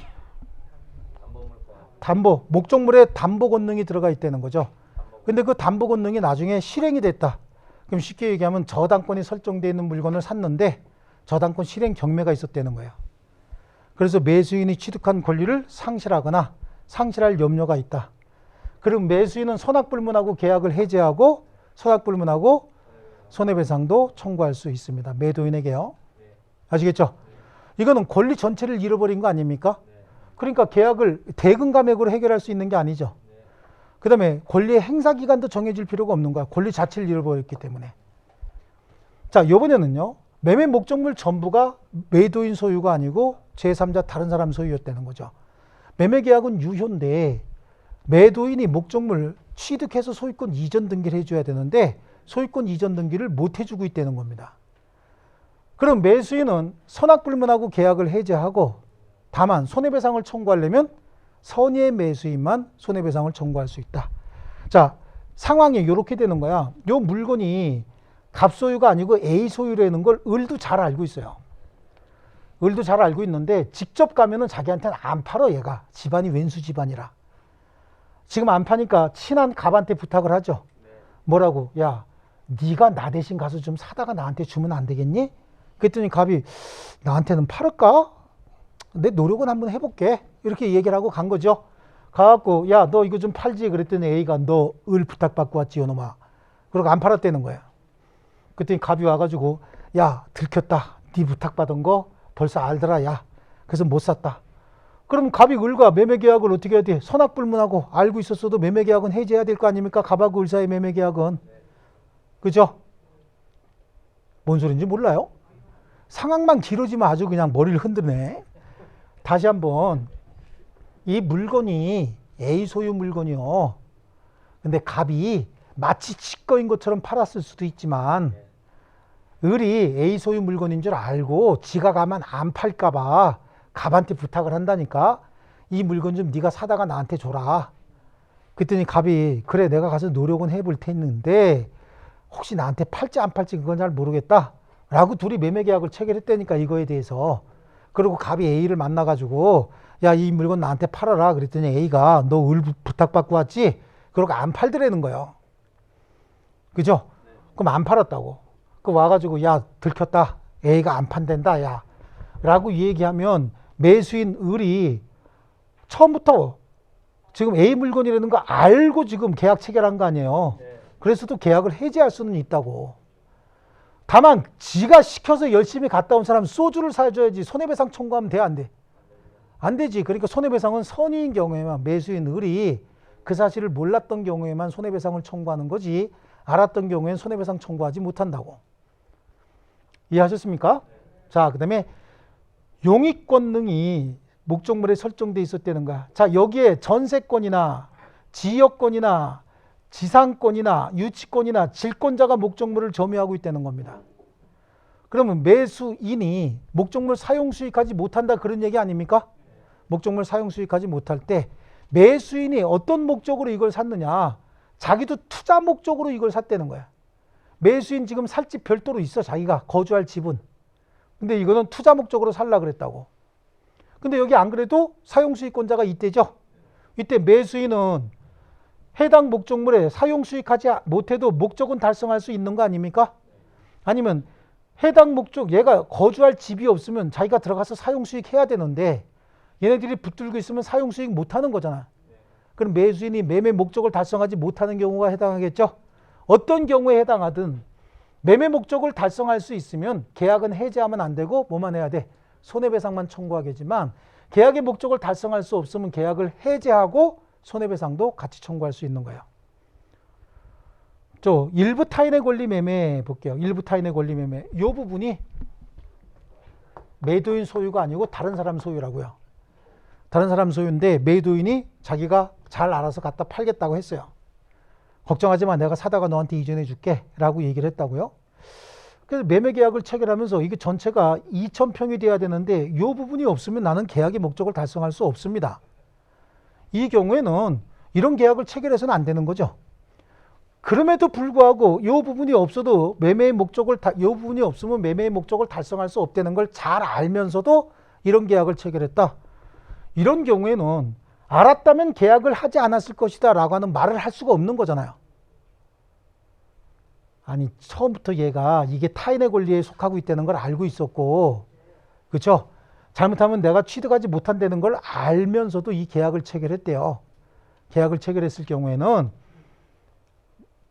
담보, 목적물에 담보 권능이 들어가 있다는 거죠. 근데 그 담보 권능이 나중에 실행이 됐다. 그럼 쉽게 얘기하면 저당권이 설정되어 있는 물건을 샀는데 저당권 실행 경매가 있었다는 거예요. 그래서 매수인이 취득한 권리를 상실하거나 상실할 염려가 있다. 그럼 매수인은 선악불문하고 계약을 해제하고 선악불문하고 손해배상도 청구할 수 있습니다. 매도인에게요. 아시겠죠? 이거는 권리 전체를 잃어버린 거 아닙니까? 그러니까 계약을 대금 감액으로 해결할 수 있는 게 아니죠. 그 다음에 권리의 행사 기간도 정해질 필요가 없는 거야. 권리 자체를 잃어버렸기 때문에. 자, 이번에는요. 매매 목적물 전부가 매도인 소유가 아니고 제3자 다른 사람 소유였다는 거죠. 매매 계약은 유효인데 매도인이 목적물 취득해서 소유권 이전 등기를 해줘야 되는데 소유권 이전 등기를 못 해주고 있다는 겁니다. 그럼 매수인은 선악불문하고 계약을 해제하고 다만 손해배상을 청구하려면 선의의 매수인만 손해배상을 청구할 수 있다. 자, 상황이 이렇게 되는 거야. 요 물건이 갑소유가 아니고 A 소유라는 걸 을도 잘 알고 있어요. 을도 잘 알고 있는데 직접 가면은 자기한테는 안 팔어. 얘가 집안이 왼수 집안이라. 지금 안 파니까 친한 갑한테 부탁을 하죠. 뭐라고? 야, 네가 나 대신 가서 좀 사다가 나한테 주면 안 되겠니? 그랬더니 갑이 나한테는 팔을까? 내 노력은 한번 해볼게. 이렇게 얘기를 하고 간 거죠. 가갖고 야, 너 이거 좀 팔지? 그랬더니 A가 너 을 부탁받고 왔지 요놈아. 그러고 안 팔았다는 거야. 그랬더니 갑이 와가지고 야, 들켰다. 네 부탁받은 거 벌써 알더라. 야, 그래서 못 샀다. 그럼 갑이 을과 매매계약을 어떻게 해야 돼? 선악불문하고 알고 있었어도 매매계약은 해제해야 될 거 아닙니까? 갑하고 을 사이 매매계약은. 그죠? 뭔 소린지 몰라요? 상황만 길어지면 아주 그냥 머리를 흔드네. 다시 한번 이 물건이 A 소유 물건이요. 근데 갑이 마치 지거인 것처럼 팔았을 수도 있지만 을이 A 소유 물건인 줄 알고 지가 가면 안 팔까 봐 갑한테 부탁을 한다니까. 이 물건 좀 네가 사다가 나한테 줘라. 그랬더니 갑이 그래 내가 가서 노력은 해볼 텐데 혹시 나한테 팔지 안 팔지 그건 잘 모르겠다 라고 둘이 매매계약을 체결했다니까. 이거에 대해서. 그리고 갑이 A를 만나가지고 야, 이 물건 나한테 팔아라. 그랬더니 A가 너 을 부탁받고 왔지? 그러고 안 팔더라는 거예요. 그죠? 그럼 안 팔았다고. 그 와가지고 야, 들켰다. A가 안 판댄다. 야, 라고 얘기하면 매수인 을이 처음부터 지금 A 물건이라는 거 알고 지금 계약 체결한 거 아니에요. 그래서도 계약을 해지할 수는 있다고. 다만 지가 시켜서 열심히 갔다 온 사람 소주를 사줘야지 손해배상 청구하면 돼? 안 돼? 안 되지. 그러니까 손해배상은 선의인 경우에만, 매수인 을이 그 사실을 몰랐던 경우에만 손해배상을 청구하는 거지 알았던 경우에는 손해배상 청구하지 못한다고. 이해하셨습니까? 자, 그 다음에 용익권능이 목적물에 설정돼 있었다는 거야. 자, 여기에 전세권이나 지역권이나 지상권이나 유치권이나 질권자가 목적물을 점유하고 있다는 겁니다. 그러면 매수인이 목적물 사용 수익하지 못한다 그런 얘기 아닙니까? 목적물 사용 수익하지 못할 때 매수인이 어떤 목적으로 이걸 샀느냐? 자기도 투자 목적으로 이걸 샀다는 거야. 매수인 지금 살 집 별도로 있어. 자기가 거주할 집은. 근데 이거는 투자 목적으로 살라 그랬다고. 근데 여기 안 그래도 사용수익권자가 이때죠. 이때 매수인은 해당 목적물에 사용수익하지 못해도 목적은 달성할 수 있는 거 아닙니까? 아니면 해당 목적, 얘가 거주할 집이 없으면 자기가 들어가서 사용수익 해야 되는데 얘네들이 붙들고 있으면 사용수익 못하는 거잖아. 그럼 매수인이 매매 목적을 달성하지 못하는 경우가 해당하겠죠. 어떤 경우에 해당하든 매매 목적을 달성할 수 있으면 계약은 해지하면 안 되고 뭐만 해야 돼? 손해배상만 청구하겠지만 계약의 목적을 달성할 수 없으면 계약을 해지하고 손해배상도 같이 청구할 수 있는 거예요. 일부 타인의 권리 매매 볼게요. 일부 타인의 권리 매매. 이 부분이 매도인 소유가 아니고 다른 사람 소유라고요. 다른 사람 소유인데 매도인이 자기가 잘 알아서 갖다 팔겠다고 했어요. 걱정하지 마, 내가 사다가 너한테 이전해 줄게 라고 얘기를 했다고요. 그래서 매매계약을 체결하면서 이게 전체가 2,000평이 돼야 되는데 이 부분이 없으면 나는 계약의 목적을 달성할 수 없습니다. 이 경우에는 이런 계약을 체결해서는 안 되는 거죠. 그럼에도 불구하고 이 부분이 없어도 매매의 목적을 이 부분이 없으면 매매의 목적을 달성할 수 없다는 걸 잘 알면서도 이런 계약을 체결했다. 이런 경우에는 알았다면 계약을 하지 않았을 것이다 라고 하는 말을 할 수가 없는 거잖아요. 아니 처음부터 얘가 이게 타인의 권리에 속하고 있다는 걸 알고 있었고, 그렇죠? 잘못하면 내가 취득하지 못한다는 걸 알면서도 이 계약을 체결했대요. 계약을 체결했을 경우에는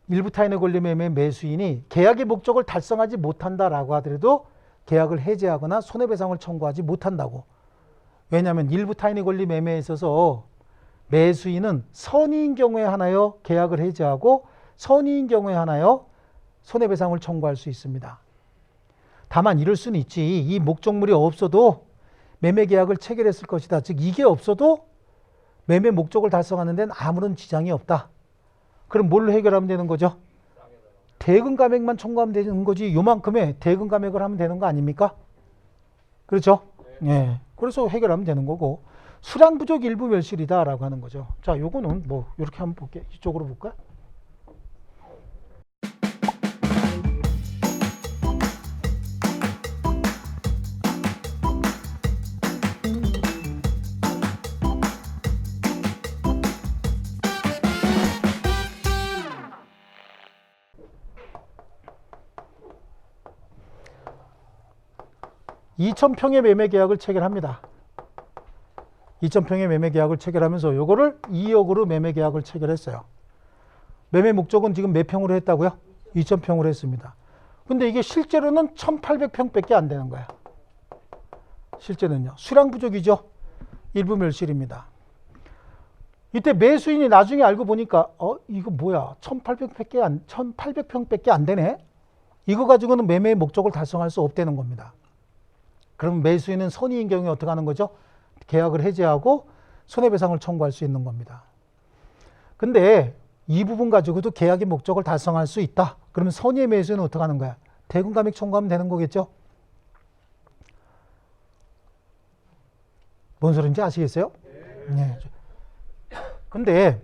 일부 타인의 권리 매매 매수인이 계약의 목적을 달성하지 못한다라고 하더라도 계약을 해지하거나 손해배상을 청구하지 못한다고. 왜냐하면 일부 타인의 권리 매매에 있어서 매수인은 선의인 경우에 하나여 계약을 해지하고 선의인 경우에 하나여 손해배상을 청구할 수 있습니다. 다만 이럴 수는 있지. 이 목적물이 없어도 매매계약을 체결했을 것이다. 즉 이게 없어도 매매 목적을 달성하는 데는 아무런 지장이 없다. 그럼 뭘로 해결하면 되는 거죠? 대금감액만 청구하면 되는 거지. 요만큼의 대금감액을 하면 되는 거 아닙니까? 그렇죠? 예. 그래서 해결하면 되는 거고, 수량 부족 일부 멸실이다라고 하는 거죠. 자, 요거는 뭐 이렇게 한번 볼게요. 이쪽으로 볼까요? (2,000평의) 매매 계약을 체결합니다. 2,000평의 매매 계약을 체결하면서 요거를 2억으로 매매 계약을 체결했어요. 매매 목적은 지금 몇 평으로 했다고요? 2,000평으로 했습니다. 근데 이게 실제로는 1,800평밖에 안 되는 거예요. 실제는요. 수량 부족이죠. 일부 멸실입니다. 이때 매수인이 나중에 알고 보니까 이거 뭐야? 1,800평밖에 안 되네. 이거 가지고는 매매의 목적을 달성할 수 없다는 겁니다. 그럼 매수인은 선의인 경우에 어떻게 하는 거죠? 계약을 해지하고 손해배상을 청구할 수 있는 겁니다. 근데 이 부분 가지고도 계약의 목적을 달성할 수 있다. 그러면 선의의 매수인은 어떻게 하는 거야? 대금감액 청구하면 되는 거겠죠? 뭔 소린지 아시겠어요? 네. 근데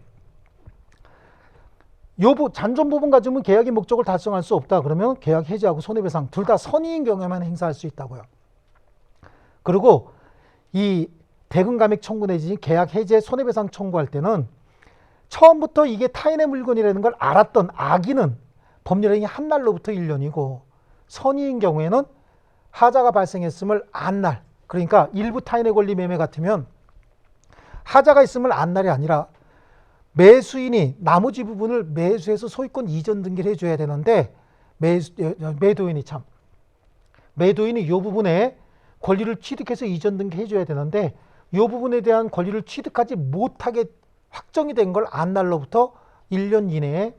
잔존 부분 가지고는 계약의 목적을 달성할 수 없다. 그러면 계약 해지하고 손해배상 둘 다 선의인 경우에만 행사할 수 있다고요. 그리고 이 대금감액 청구 내지 계약 해제 손해배상 청구할 때는 처음부터 이게 타인의 물건이라는 걸 알았던 악인은 법률행위 한 날로부터 1년이고, 선의인 경우에는 하자가 발생했음을 안 날, 그러니까 일부 타인의 권리 매매 같으면 하자가 있음을 안 날이 아니라 매수인이 나머지 부분을 매수해서 소유권 이전 등기를 해줘야 되는데 매도인이 이 부분에 권리를 취득해서 이전 등기 해줘야 되는데 이 부분에 대한 권리를 취득하지 못하게 확정이 된 걸 안 날로부터 1년 이내에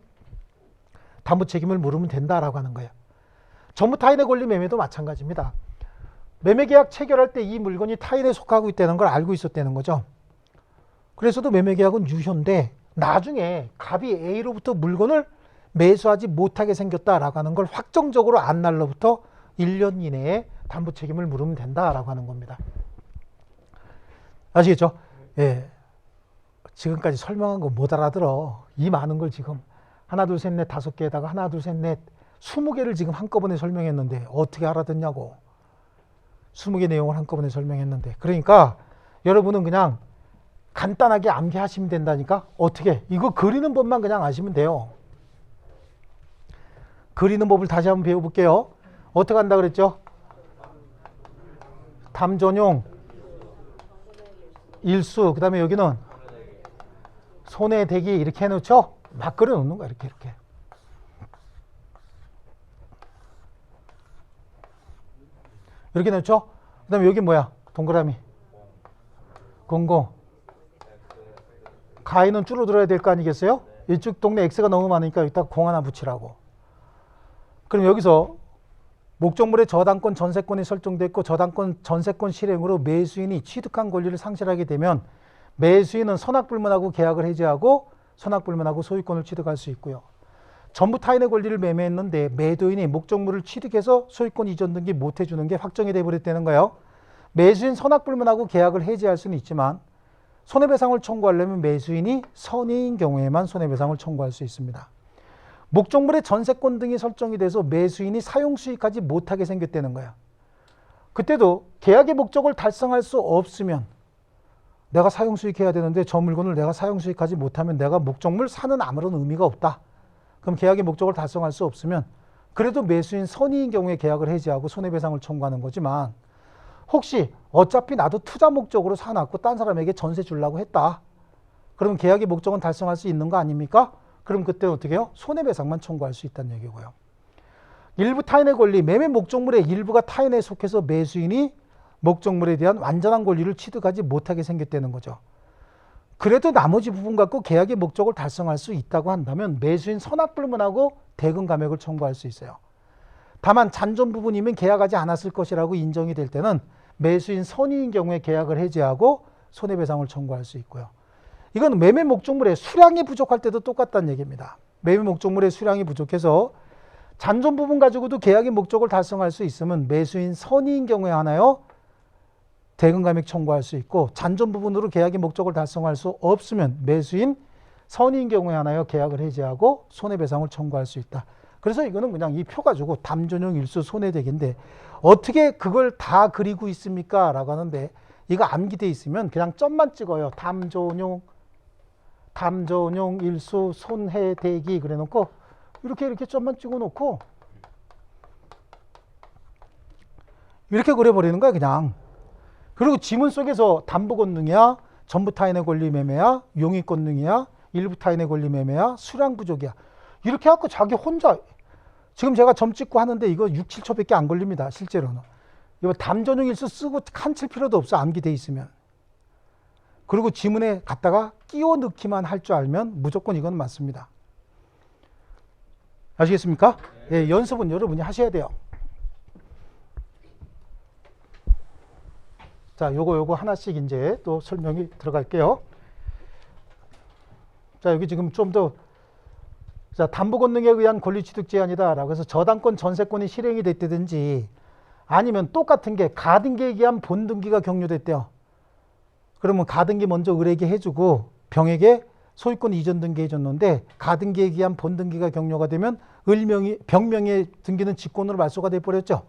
담보 책임을 물으면 된다라고 하는 거예요. 전부 타인의 권리 매매도 마찬가지입니다. 매매계약 체결할 때 이 물건이 타인에 속하고 있다는 걸 알고 있었다는 거죠. 그래서도 매매계약은 유효인데 나중에 갑이 A로부터 물건을 매수하지 못하게 생겼다라고 하는 걸 확정적으로 안 날로부터 1년 이내에 담보 책임을 물으면 된다라고 하는 겁니다. 아시겠죠? 예. 지금까지 설명한 거 못 알아들어. 이 많은 걸 지금 하나, 둘, 셋, 넷, 5개에다가 하나, 둘, 셋, 넷, 20개를 지금 한꺼번에 설명했는데 어떻게 알아듣냐고. 20개 내용을 한꺼번에 설명했는데. 그러니까 여러분은 그냥 간단하게 암기하시면 된다니까. 어떻게? 이거 그리는 법만 그냥 아시면 돼요. 그리는 법을 다시 한번 배워볼게요. 어떻게 한다 그랬죠? 담전용, 일수, 그 다음에 여기는 손해대기 이렇게 해놓죠? 막 그려놓는 거야. 이렇게. 이렇게 놓죠? 그 그다음에 여기 뭐야? 동그라미. 공공. 가에는 줄어들어야 될 거 아니겠어요? 이쪽 동네 X가 너무 많으니까 여기다 공 하나 붙이라고. 그럼 여기서 목적물의 저당권 전세권이 설정됐고 저당권 전세권 실행으로 매수인이 취득한 권리를 상실하게 되면 매수인은 선악불문하고 계약을 해지하고 선악불문하고 소유권을 취득할 수 있고요. 전부 타인의 권리를 매매했는데 매도인이 목적물을 취득해서 소유권 이전 등기 못 해주는 게 확정이 돼버렸다는 거예요. 매수인 선악불문하고 계약을 해지할 수는 있지만 손해배상을 청구하려면 매수인이 선의인 경우에만 손해배상을 청구할 수 있습니다. 목적물의 전세권 등이 설정이 돼서 매수인이 사용수익하지 못하게 생겼다는 거야. 그때도 계약의 목적을 달성할 수 없으면 내가 사용수익해야 되는데 저 물건을 내가 사용수익하지 못하면 내가 목적물 사는 아무런 의미가 없다. 그럼 계약의 목적을 달성할 수 없으면 그래도 매수인 선의인 경우에 계약을 해지하고 손해배상을 청구하는 거지만 혹시 어차피 나도 투자 목적으로 사놨고 딴 사람에게 전세 주려고 했다. 그럼 계약의 목적은 달성할 수 있는 거 아닙니까? 그럼 그때는 어떻게 해요? 손해배상만 청구할 수 있다는 얘기고요. 일부 타인의 권리, 매매 목적물의 일부가 타인에 속해서 매수인이 목적물에 대한 완전한 권리를 취득하지 못하게 생겼다는 거죠. 그래도 나머지 부분 갖고 계약의 목적을 달성할 수 있다고 한다면 매수인 선악불문하고 대금 감액을 청구할 수 있어요. 다만 잔존 부분이면 계약하지 않았을 것이라고 인정이 될 때는 매수인 선의인 경우에 계약을 해지하고 손해배상을 청구할 수 있고요. 이건 매매 목적물의 수량이 부족할 때도 똑같다는 얘기입니다. 매매 목적물의 수량이 부족해서 잔존 부분 가지고도 계약의 목적을 달성할 수 있으면 매수인 선의인 경우에 하나요? 대금 감액 청구할 수 있고 잔존 부분으로 계약의 목적을 달성할 수 없으면 매수인 선의인 경우에 하나요? 계약을 해지하고 손해배상을 청구할 수 있다. 그래서 이거는 그냥 이 표 가지고 담존용 일수 손해대기인데 어떻게 그걸 다 그리고 있습니까? 라고 하는데 이거 암기돼 있으면 그냥 점만 찍어요. 담존용 일수 손해대기 그래 놓고 이렇게 점만 찍어 놓고 이렇게 그려버리는 거야 그냥. 그리고 지문 속에서 담보 권능이야, 전부 타인의 권리 매매야, 용의 권능이야, 일부 타인의 권리 매매야, 수량 부족이야. 이렇게 해갖고 자기 혼자 지금 제가 점 찍고 하는데 이거 6, 7초밖에 안 걸립니다. 실제로는. 이거 담전용 일수 쓰고 칸칠 필요도 없어. 암기돼 있으면. 그리고 지문에 갖다가 끼워 넣기만 할 줄 알면 무조건 이건 맞습니다. 아시겠습니까? 예, 연습은 여러분이 하셔야 돼요. 자, 요거 하나씩 이제 또 설명이 들어갈게요. 자, 여기 지금 좀 더, 자, 담보 권능에 의한 권리 취득 제한이다. 라고 해서 저당권 전세권이 실행이 됐다든지 아니면 똑같은 게 가등기에 의한 본등기가 경료됐대요. 그러면 가등기 먼저 을에게 해주고 병에게 소유권 이전 등기 해줬는데 가등기에 의한 본등기가 경료가 되면 병명의 등기는 직권으로 말소가 돼버렸죠.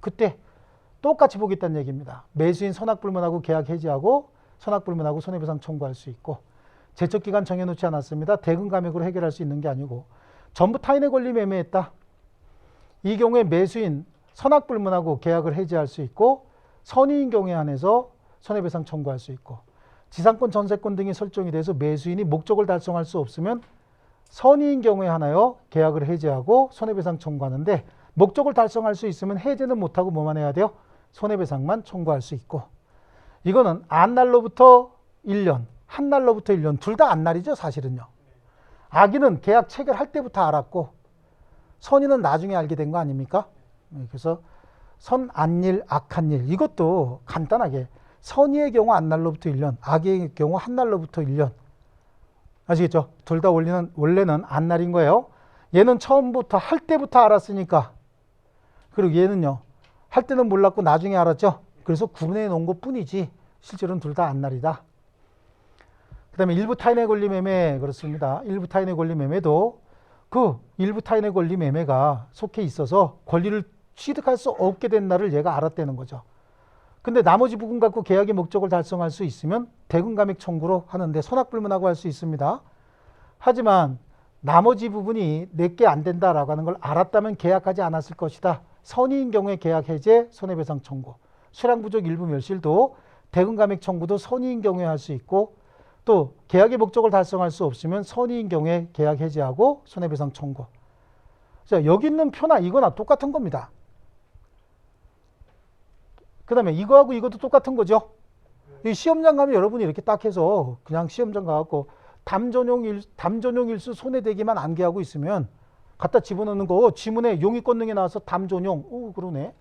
그때 똑같이 보겠다는 얘기입니다. 매수인 선악불문하고 계약 해지하고 선악불문하고 손해배상 청구할 수 있고 제척기간 정해놓지 않았습니다. 대금 감액으로 해결할 수 있는 게 아니고 전부 타인의 권리 매매했다. 이 경우에 매수인 선악불문하고 계약을 해지할 수 있고 선의인 경우에 한해서 손해배상 청구할 수 있고 지상권, 전세권 등이 설정이 돼서 매수인이 목적을 달성할 수 없으면 선의인 경우에 하나요 계약을 해지하고 손해배상 청구하는데 목적을 달성할 수 있으면 해제는 못하고 뭐만 해야 돼요? 손해배상만 청구할 수 있고 이거는 안날로부터 1년, 한날로부터 1년 둘 다 안날이죠 사실은요. 악인은 계약 체결할 때부터 알았고 선의는 나중에 알게 된 거 아닙니까? 그래서 선안일, 악한일 이것도 간단하게 선의의 경우 안날로부터 1년, 악의 경우 한날로부터 1년 아시겠죠? 둘 다 원래는 안날인 거예요. 얘는 처음부터 할 때부터 알았으니까 그리고 얘는요 할 때는 몰랐고 나중에 알았죠. 그래서 구분해 놓은 것 뿐이지 실제로는 둘 다 안날이다. 그 다음에 일부 타인의 권리 매매 그렇습니다. 일부 타인의 권리 매매도 그 일부 타인의 권리 매매가 속해 있어서 권리를 취득할 수 없게 된 날을 얘가 알았다는 거죠. 근데 나머지 부분 갖고 계약의 목적을 달성할 수 있으면 대금 감액 청구로 하는데 선악불문하고 할 수 있습니다. 하지만 나머지 부분이 내게 안 된다라고 하는 걸 알았다면 계약하지 않았을 것이다. 선의인 경우에 계약 해제, 손해배상 청구. 수량 부족 일부 멸실도 대금 감액 청구도 선의인 경우에 할 수 있고 또 계약의 목적을 달성할 수 없으면 선의인 경우에 계약 해제하고 손해배상 청구. 자, 여기 있는 표나 이거나 똑같은 겁니다. 그 다음에 이거하고 이것도 똑같은 거죠. 이 시험장 가면 여러분이 이렇게 딱 해서 그냥 시험장 가갖고 담전용 일수 손해대기만 암기하고 있으면 갖다 집어넣는 거 지문에 용의 권능에 나와서 담전용. 오, 그러네.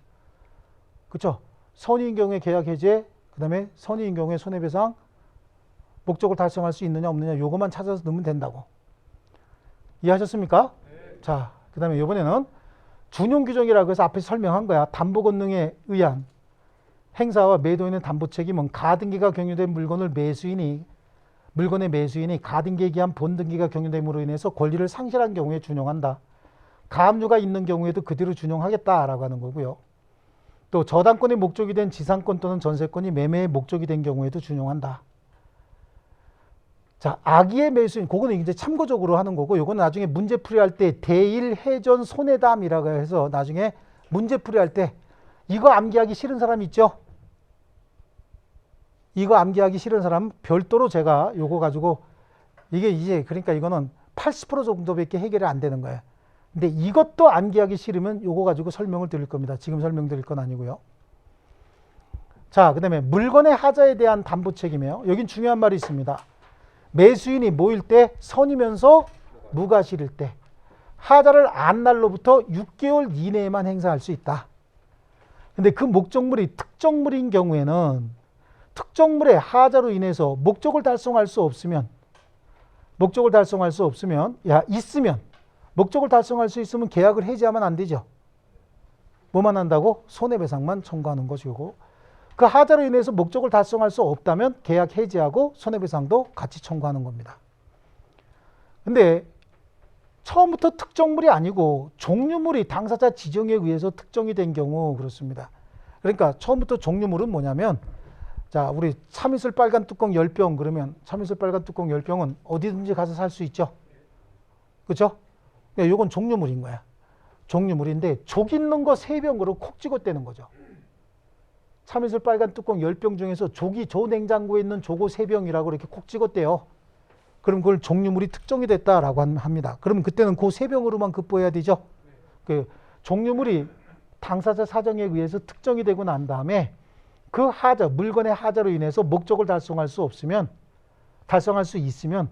그쵸? 선의인 경우에 계약 해제, 그 다음에 선의인 경우에 손해배상, 목적을 달성할 수 있느냐 없느냐 요것만 찾아서 넣으면 된다고. 이해하셨습니까? 자, 그 다음에 이번에는 준용규정이라고 해서 앞에서 설명한 거야. 담보 권능에 의한 행사와 매도인의 담보 책임은 가등기가 경유된 물건을 물건의 매수인이 가등기에 기한 본등기가 경유됨으로 인해서 권리를 상실한 경우에 준용한다. 가압류가 있는 경우에도 그대로 준용하겠다라고 하는 거고요. 또 저당권의 목적이 된 지상권 또는 전세권이 매매의 목적이 된 경우에도 준용한다. 자, 악의의 매수인, 그거는 이제 참고적으로 하는 거고, 요거는 나중에 문제풀이할 때 대일 해전 손해담이라고 해서 나중에 문제풀이할 때 이거 암기하기 싫은 사람 있죠? 이거 암기하기 싫은 사람 별도로 제가 요거 가지고 이게 이제 그러니까 이거는 80% 정도밖에 해결이 안 되는 거예요. 근데 이것도 암기하기 싫으면 요거 가지고 설명을 드릴 겁니다. 지금 설명드릴 건 아니고요. 자, 그 다음에 물건의 하자에 대한 담보 책임이에요. 여긴 중요한 말이 있습니다. 매수인이 뭐일 때? 선이면서 무과실일 때. 하자를 안 날로부터 6개월 이내에만 행사할 수 있다. 근데 그 목적물이 특정물인 경우에는 특정물의 하자로 인해서 목적을 달성할 수 없으면 목적을 달성할 수 있으면 계약을 해지하면 안 되죠. 뭐만 한다고? 손해배상만 청구하는 것이고, 그 하자로 인해서 목적을 달성할 수 없다면 계약 해지하고 손해배상도 같이 청구하는 겁니다. 근데 처음부터 특정물이 아니고 종류물이 당사자 지정에 의해서 특정이 된 경우 그렇습니다. 그러니까 처음부터 종류물은 뭐냐면, 자, 우리 참이슬 빨간 뚜껑 10병 그러면 참이슬 빨간 뚜껑 10병은 어디든지 가서 살 수 있죠. 그렇죠? 이건 종류물인 거야. 종류물인데 족 있는 거 3병으로 콕 찍어떼는 거죠. 참이슬 빨간 뚜껑 10병 중에서 족이 조 냉장고에 있는 조고 3병이라고 이렇게 콕 찍었대요. 그럼 그걸 종류물이 특정이 됐다라고 합니다. 그럼 그때는 그 3병으로만 급부해야 되죠. 그 종류물이 당사자 사정에 의해서 특정이 되고 난 다음에 그 하자, 물건의 하자로 인해서 목적을 달성할 수 있으면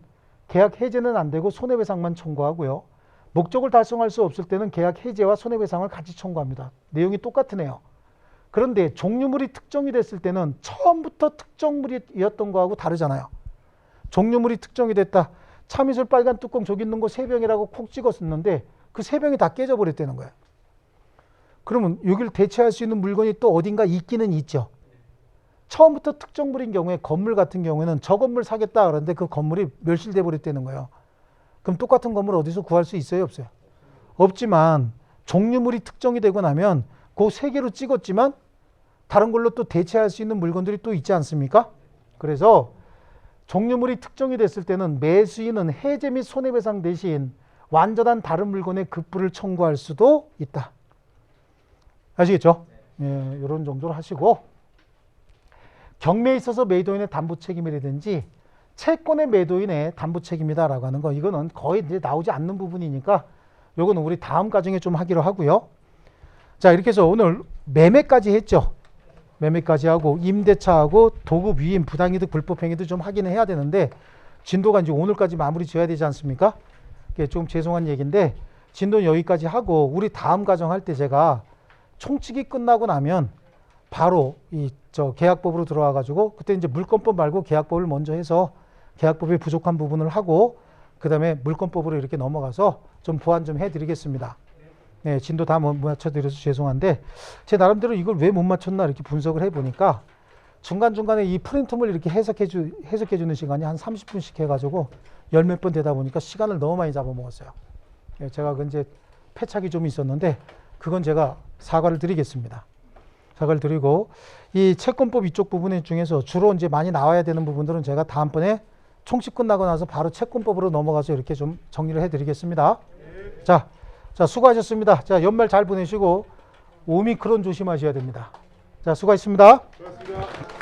계약 해제는 안 되고 손해배상만 청구하고요. 목적을 달성할 수 없을 때는 계약 해제와 손해배상을 같이 청구합니다. 내용이 똑같으네요. 그런데 종류물이 특정이 됐을 때는 처음부터 특정물이었던 거하고 다르잖아요. 종류물이 특정이 됐다. 참이슬 빨간 뚜껑 저기 있는 거 3병이라고 콕 찍었었는데 그 3병이 다 깨져버렸다는 거예요. 그러면 여기를 대체할 수 있는 물건이 또 어딘가 있기는 있죠. 처음부터 특정물인 경우에 건물 같은 경우에는 저 건물 사겠다 그러는데 그 건물이 멸실돼 버렸다는 거예요. 그럼 똑같은 건물 어디서 구할 수 있어요? 없어요? 없지만 종류물이 특정이 되고 나면 그 3개로 찍었지만 다른 걸로 또 대체할 수 있는 물건들이 또 있지 않습니까? 그래서 종류물이 특정이 됐을 때는 매수인은 해제 및 손해배상 대신 완전한 다른 물건의 급부를 청구할 수도 있다. 아시겠죠? 예, 이런 정도로 하시고, 경매에 있어서 매도인의 담보 책임이라든지 채권의 매도인의 담보 책임이다라고 하는 거, 이거는 거의 이제 나오지 않는 부분이니까 요거는 우리 다음 과정에 좀 하기로 하고요. 자, 이렇게 해서 오늘 매매까지 했죠. 매매까지 하고 임대차하고 도급 위임, 부당이득, 불법행위도 좀 하기는 해야 되는데 진도가 이제 오늘까지 마무리 지어야 되지 않습니까? 그게 좀 죄송한 얘기인데 진도는 여기까지 하고 우리 다음 과정 할 때 제가 총칙이 끝나고 나면 바로 계약법으로 들어와 가지고 그때 이제 물권법 말고 계약법을 먼저 해서 계약법의 부족한 부분을 하고 그 다음에 물권법으로 이렇게 넘어가서 좀 보완 좀 해드리겠습니다. 네, 진도 다 못 맞춰드려서 죄송한데 제 나름대로 이걸 왜 못 맞췄나 이렇게 분석을 해보니까 중간중간에 이 프린트물 이렇게 해석해주는 시간이 한 30분씩 해가지고 열 몇 번 되다 보니까 시간을 너무 많이 잡아먹었어요. 네, 제가 그 이제 패착이 좀 있었는데 그건 제가 사과를 드리겠습니다. 사과를 드리고 이 채권법 이쪽 부분 중에서 주로 이제 많이 나와야 되는 부분들은 제가 다음번에 총칙 끝나고 나서 바로 채권법으로 넘어가서 이렇게 좀 정리를 해드리겠습니다. 자, 수고하셨습니다. 자, 연말 잘 보내시고 오미크론 조심하셔야 됩니다. 자, 수고하셨습니다. 고맙습니다.